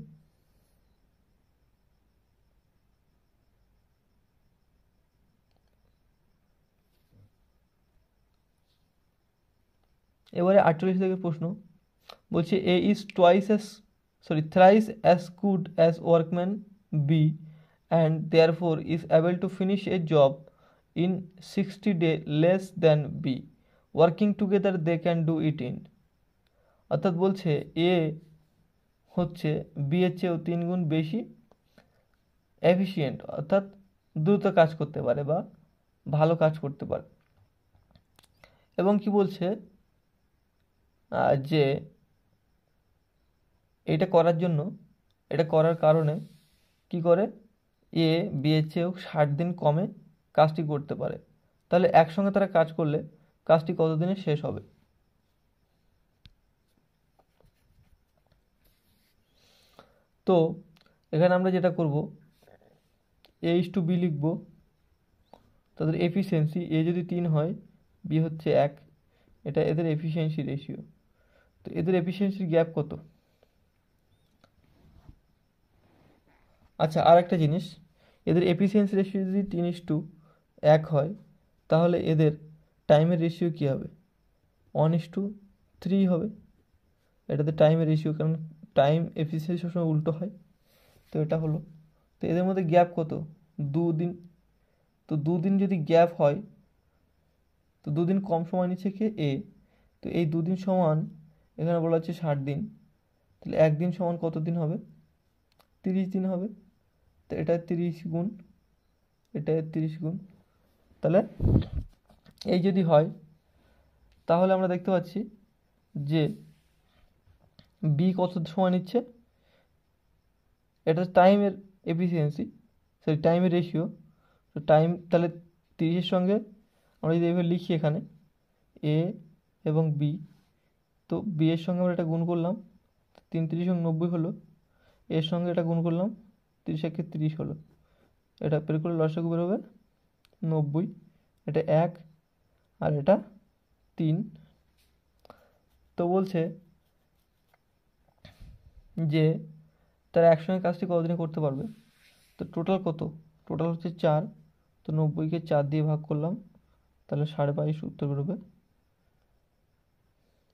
[SPEAKER 1] এবারে 48 থেকে প্রশ্ন বলছে A is thrice as good as workman B and therefore is able to finish a job in 60 days less than B, working together they can do it in. অর্থাৎ বলছে এ হচ্ছে বি এর চেয়েও 3 গুণ বেশি এফিশিয়েন্ট, অর্থাৎ দ্রুত কাজ করতে পারে বা ভালো কাজ করতে পারে, এবং কি বলছে যে এটা করার কারণে কি করে, এ বি এর চেয়েও 60 দিন কমে কাজটি করতে পারে। তাহলে একসঙ্গে তারা কাজ করলে কাজটি কতদিনে শেষ হবে। তো এখানে আমরা যেটা করব, এ ইস টু বি লিখব, তাদের এফিসিয়েন্সি এ যদি 3 হয়, বি হচ্ছে 1, এটা এদের এফিসিয়েন্সি রেশিও। তো এদের এফিসিয়েন্সির গ্যাপ কত। আচ্ছা, আর একটা জিনিস, এদের এফিসিয়েন্সি রেশিও যদি 3:1 হয়, তাহলে এদের টাইমের রেশিও কী হবে, 1:3 হবে। এটাতে টাইমের রেশিও, কারণ টাইম এফিসিয়েন্সি সবসময় উল্টো হয়। তো এটা হলো, তো এদের মধ্যে গ্যাপ কত, 2 দিন। তো 2 দিন যদি গ্যাপ হয়, তো 2 দিন কম সময় নিচ্ছে কে, এ। তো এই 2 দিন সমান, এখানে বলা হচ্ছে 60 দিন, তাহলে 1 দিন সমান কত দিন হবে, 30 দিন হবে। তো এটা 30 গুণ, এটা 30 গুণ, তাহলে এই যদি হয় তাহলে আমরা দেখতে পাচ্ছি যে বি কত সময় নিচ্ছে, এটা টাইমের এফিসিয়েন্সি, সরি টাইমের রেশিও। তো টাইম তাহলে 30-এর সঙ্গে আমরা যদি এইভাবে লিখি এখানে এ এবং বি, তো বি এর সঙ্গে আমরা এটা গুণ করলাম, 3 30 90 হলো, এর সঙ্গে এটা গুণ করলাম 30 একে 30 হলো, এটা বের করলে লসাগু বেরোবে 90, এটা 1 আর এটা 3। তো বলছে যে তারা একসঙ্গে কাজটি কতদিনে করতে পারবে। তো টোটাল কত, টোটাল হচ্ছে 4, তো 90কে 4 দিয়ে ভাগ করলাম, তাহলে 22.5 উত্তর বেরোবে।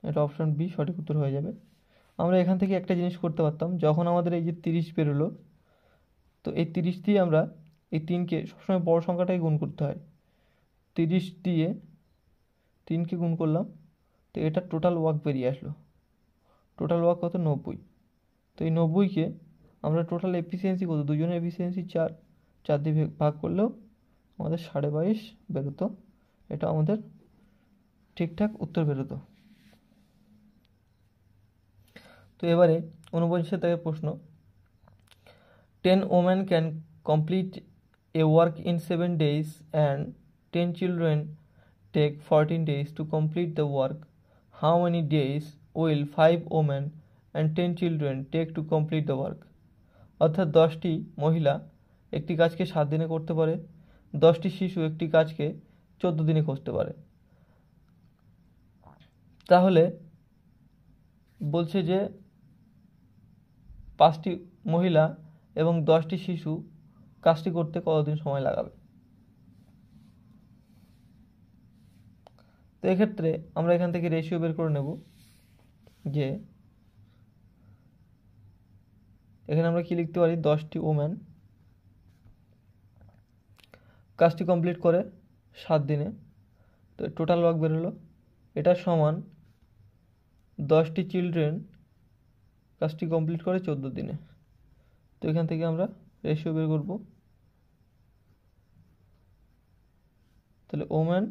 [SPEAKER 1] এটা অপশন বি সঠিক উত্তর হয়ে যাবে। আমরা এখান থেকে একটা জিনিস করতে পারতাম, যখন আমাদের এই যে 30 বেরোলো, তো এই 30 দিয়ে আমরা এই 3কে সবসময় বড় সংখ্যাটাই গুণ করতে হয়, 30 দিয়ে 3কে গুণ করলাম, তো এটা টোটাল ওয়ার্ক বেরিয়ে আসলো। টোটাল ওয়ার্ক কত, 90। তো এই 90কে আমরা টোটাল এফিসিয়েন্সি কত, দুজনের এফিসিয়েন্সি 4, 4 দিয়ে ভাগ করলেও আমাদের 22.5 বেরোতো, এটা আমাদের ঠিকঠাক উত্তর বেরোতো। তো এবারে 49 থেকে প্রশ্ন, 10 women can complete a work in 7 days and 10 children take 14 days to complete the work. How many days will 5 women and 10 children take to complete the work? অর্থাৎ 10টি মহিলা একটি কাজকে 7 দিনে করতে পারে, 10টি শিশু একটি কাজকে 14 দিনে করতে পারে। তাহলে বলছে যে 5টি মহিলা এবং 10টি শিশু কাজটি করতে কতদিন সময় লাগাবে। তো এক্ষেত্রে আমরা এখান থেকে রেশিও বের করে নেব, যে এখানে আমরা কি লিখতে পারি, 10টি ওম্যান কাজটি কমপ্লিট করে 7 দিনে, তো টোটাল ওয়ার্ক বেরোলো, এটা সমান 10টি চিলড্রেন কাজটি কমপ্লিট করে 14 দিনে। তো এখান থেকে আমরা রেশিও বের করব, তাহলে ওম্যান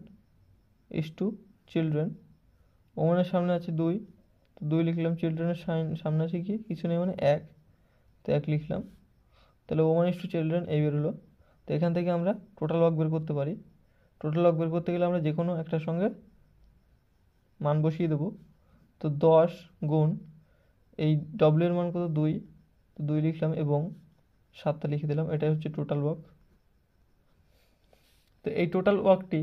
[SPEAKER 1] ইস টু চিলড্রেন, ওম্যানের সামনে আছে 2, তো 2 লিখলাম, চিলড্রেনের সামনে আছে কি, কিছু নেই মানে 1, তো 1 লিখলাম, তাহলে ওম্যান ইস টু চিলড্রেন এই বেরোলো। তো এখান থেকে আমরা টোটাল ওয়ার্ক বের করতে পারি। টোটাল ওয়ার্ক বের করতে গেলে আমরা যে কোনো একটার সঙ্গে মান বসিয়ে দেবো, তো 10 গুণ এই ডব্লিউ এর মান কত, 2, তো 2 লিখলাম এবং 7টা লিখে দিলাম, এটাই হচ্ছে টোটাল ওয়ার্ক। তো এই টোটাল ওয়ার্কটি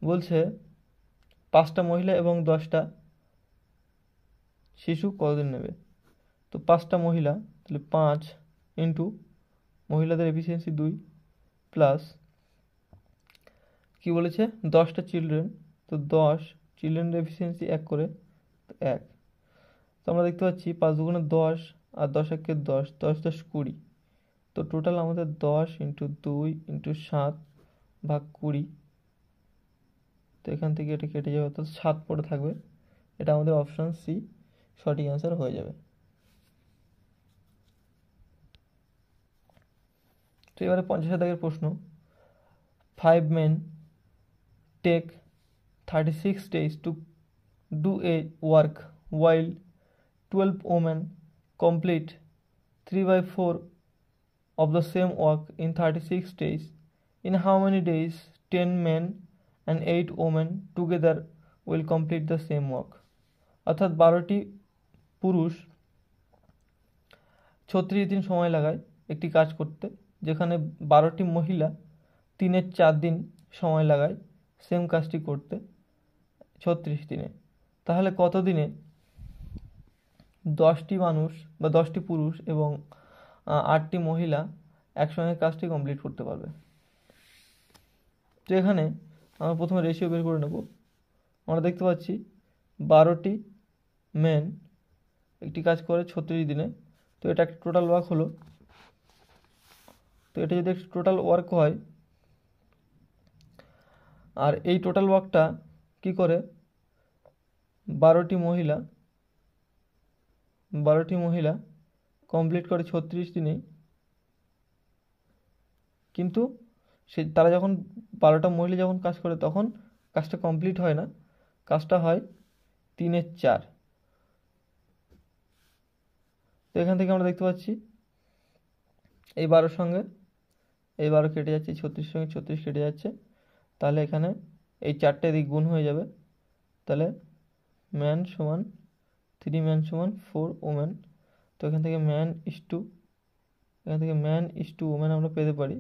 [SPEAKER 1] বলছে 5টা মহিলা এবং 10টা শিশু কতদিন নেবে। তো 5টা মহিলা, তাহলে 5 ইন্টু মহিলাদের এফিসিয়েন্সি 2 প্লাস কি বলেছে 10টা চিলড্রেন, তো 10 চিলড্রেনের এফিসিয়েন্সি 1 করে, তো 1। তো আমরা দেখতে পাচ্ছি 5 দুগুণে 10 আর 10 একে 10, 10 10 20, তো টোটাল আমাদের 10 ইন্টু 2 ইন্টু 7 ভাগ 20, তো এখান থেকে এটা কেটে যাবে, অর্থাৎ 7 পড়ে থাকবে, এটা আমাদের অপশান সি সঠিক অ্যান্সার হয়ে যাবে। তো এবারে 50 দাগের প্রশ্ন, 5 men take 36 days to do a work while 12 women complete 3/4 of the same work in 36 days. In how many days 10 men and 8 women together will complete the same work? অর্থাৎ 12টি পুরুষ 36 দিন সময় লাগায় একটি কাজ করতে, যেখানে 12টি মহিলা 3-এর 4 দিন সময় লাগায় সেম কাজটি করতে 36 দিনে। তাহলে কত দিনে 10টি মানুষ বা 10টি পুরুষ এবং 8টি মহিলা একসঙ্গে কাজটি কমপ্লিট করতে পারবে। তো এখানে আমরা প্রথমে রেশিও বের করে নেব। আমরা দেখতে পাচ্ছি 12টি মেন একটি কাজ করে 36 দিনে, তো এটা একটা টোটাল ওয়ার্ক হলো। তো এটা যদি টোটাল ওয়ার্ক হয়, আর এই টোটাল ওয়ার্কটা কি করে 12টি মহিলা কমপ্লিট করে 36 দিনেই, কিন্তু তারা যখন 12টা মহিলা যখন কাজ করে তখন কাজটা কমপ্লিট হয় না, কাজটা হয় 3-এর 4। তো এখান থেকে আমরা দেখতে পাচ্ছি এই 12 সঙ্গে এই 12 কেটে যাচ্ছে, 36 সঙ্গে 36 কেটে যাচ্ছে, তাহলে এখানে এই 4টে দিক গুণ হয়ে যাবে। তাহলে ম্যান সমান 3 ম্যান সমান 4 ওম্যান। তো এখান থেকে ম্যান ইস টু ওম্যান আমরা পেতে পারি।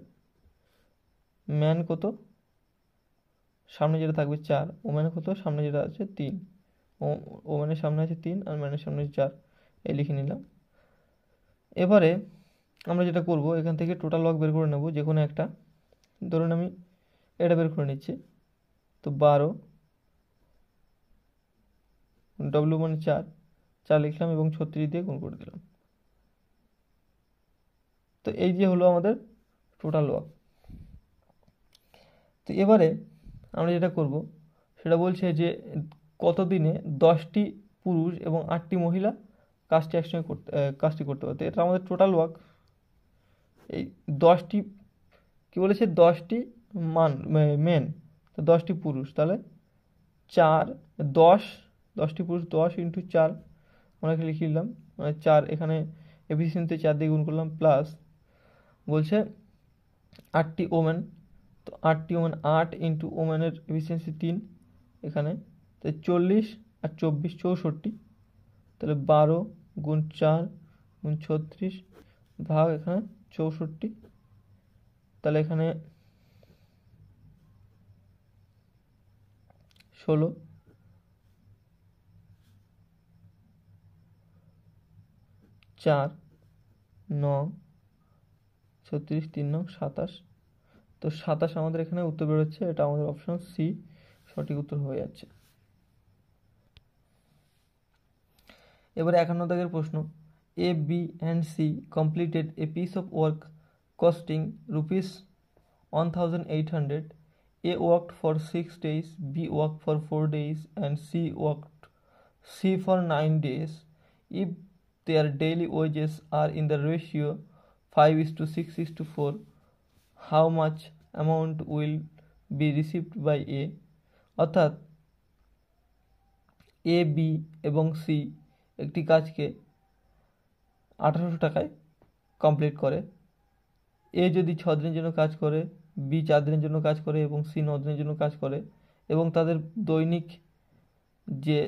[SPEAKER 1] ম্যান কত, সামনে যেটা থাকবে 4, ওম্যান কত, সামনে যেটা আছে 3। ওম্যানের সামনে আছে 3 আর ম্যানের সামনে আছে 4, এই লিখে নিলাম। এবারে আমরা যেটা করব, এখান থেকে টোটাল ওয়ার্ক বের করে নেব যে কোনো একটা। ধরুন আমি এটা বের করে নিচ্ছি। তো 12 ডব্লিউ মানে 4 লিখলাম এবং 36 দিয়ে গুণ করে দিলাম। তো এই যে হলো আমাদের টোটাল ওয়ার্ক। তো এবারে আমরা যেটা করব সেটা বলছে যে কত দিনে 10টি পুরুষ এবং 8টি মহিলা কাজটি একসঙ্গে কাজটি করতে পারতো। এটা আমাদের টোটাল ওয়ার্ক। এই 10টি কী বলেছে, 10টি মেন, তো 10টি পুরুষ, তাহলে 10টি পুরুষ 10 ইন্টু 4 আমরা এখানে লিখে নিলাম, মানে 4 এখানে এফিসিয়েন্সিতে 4 দিয়ে গুণ করলাম, প্লাস বলছে 8টি ওমেন, তো 8টি ওমেন 8 ইন্টু ওমেনের এফিসিয়েন্সি 3 এখানে, তো 40 আর 24 64, তাহলে 12 গুণ 4 গুণ 36 ভাগ এখানে 64, তাহলে এখানে 16, 4 9 36 3 9 27। তো 27 আমাদের এখানে উত্তর বেরোচ্ছে, এটা আমাদের অপশন সি সঠিক উত্তর হয়ে যাচ্ছে। এবারে 51 দাগের প্রশ্ন, A B and C completed a piece of work costing ₹1800. A worked for 6 days, B worked for 4 days, and C for 9 days. If their daily wages are in the ratio 5:6:4, how much amount will be received by A? অর্থাৎ A B এবং C একটি কাজকে 1800 টাকায় complete করে। এ যদি 6 দিনের জন্য কাজ করে, বি 4 দিনের জন্য কাজ করে এবং সি 9 দিনের জন্য কাজ করে, এবং তাদের দৈনিক যে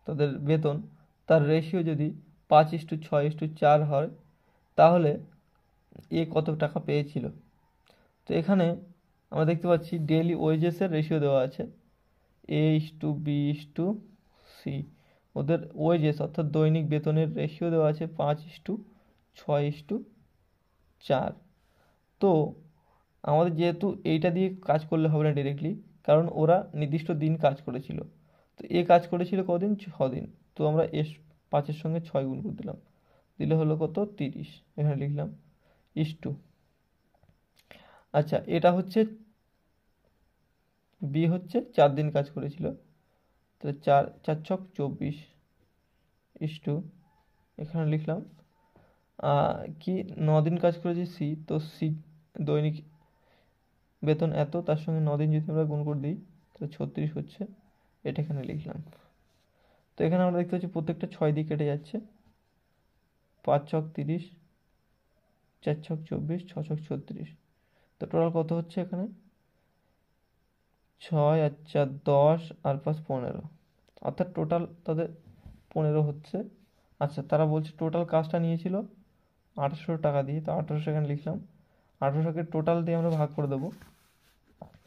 [SPEAKER 1] তাদের বেতন তার রেশিও যদি 5:6:4 হয়, তাহলে এ কত টাকা পেয়েছিল। তো এখানে আমরা দেখতে পাচ্ছি ডেইলি ওয়েজেসের রেশিও দেওয়া আছে A:B:C, ওদের ওয়েজেস অর্থাৎ দৈনিক বেতনের রেশিও দেওয়া আছে 5:6:4। তো আমাদের যেহেতু এইটা দিয়ে কাজ করলে হবে না ডিরেক্টলি, কারণ ওরা নির্দিষ্ট দিন কাজ করেছিল। তো এ কাজ করেছিল কদিন, 6 দিন। তো আমরা 5-এর সঙ্গে 6 গুণ করে দিলাম, দিলে হলো কত, 30, এখানে লিখলাম ইস টু। আচ্ছা, এটা হচ্ছে বি হচ্ছে 4 দিন কাজ করেছিল, তাহলে 4×4 = 24 ইস টু, এখানে লিখলাম কি 9 দিন কাজ করেছে সি, তো সি দৈনিক বেতন এত, তার সঙ্গে 9 দিন যদি আমরা গুণ করে দিই তাহলে 36 হচ্ছে, এটা এখানে লিখলাম। তো এখানে আমরা দেখতে পাচ্ছি প্রত্যেকটা 6 দিয়ে কেটে যাচ্ছে, 5×6 = 30, 4×6 = 24, 6×6 = 36। তো টোটাল কত হচ্ছে এখানে, 6 আর 4 10 আর 5 15, অর্থাৎ টোটাল তাদের 15 হচ্ছে। আচ্ছা, তারা বলছে টোটাল কাজটা নিয়েছিল 1800 টাকা দিয়ে, তো 1800 এখানে লিখলাম, 1800কে টোটাল দিয়ে আমরা ভাগ করে দেবো।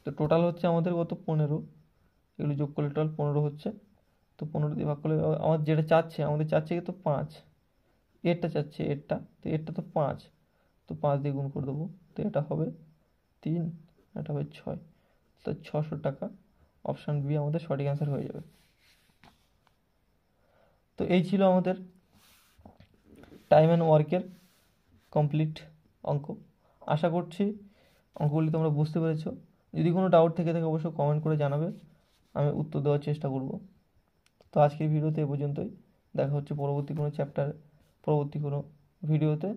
[SPEAKER 1] তো টোটাল হচ্ছে আমাদের কত, 15, এগুলো যোগ করলে টোটাল 15 হচ্ছে। তো 15 দিয়ে ভাগ করলে আমার যেটা চাচ্ছে, আমাদের চাচ্ছে কি, তো 5, এরটা চাচ্ছে, এরটা, তো এরটা তো 5, তো 5 দিয়ে গুণ করে দেবো, তো এটা হবে 3, এটা হবে 6, তো 600 টাকা। অপশান বি আমাদের সঠিক অ্যান্সার হয়ে যাবে। তো এই ছিল আমাদের টাইম অ্যান্ড ওয়ার্কের কমপ্লিট অঙ্ক। আশা করছি অঙ্কগুলি তোমরা বুঝতে পেরেছো। যদি কোনো ডাউট থেকে থাকে অবশ্যই কমেন্ট করে জানাবে, আমি উত্তর দেওয়ার চেষ্টা করব। তো আজকের ভিডিওতে এ পর্যন্তই, দেখা হচ্ছে পরবর্তী কোনো চ্যাপ্টার, পরবর্তী কোনো ভিডিওতে।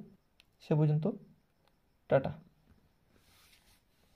[SPEAKER 1] সে পর্যন্ত টাটা।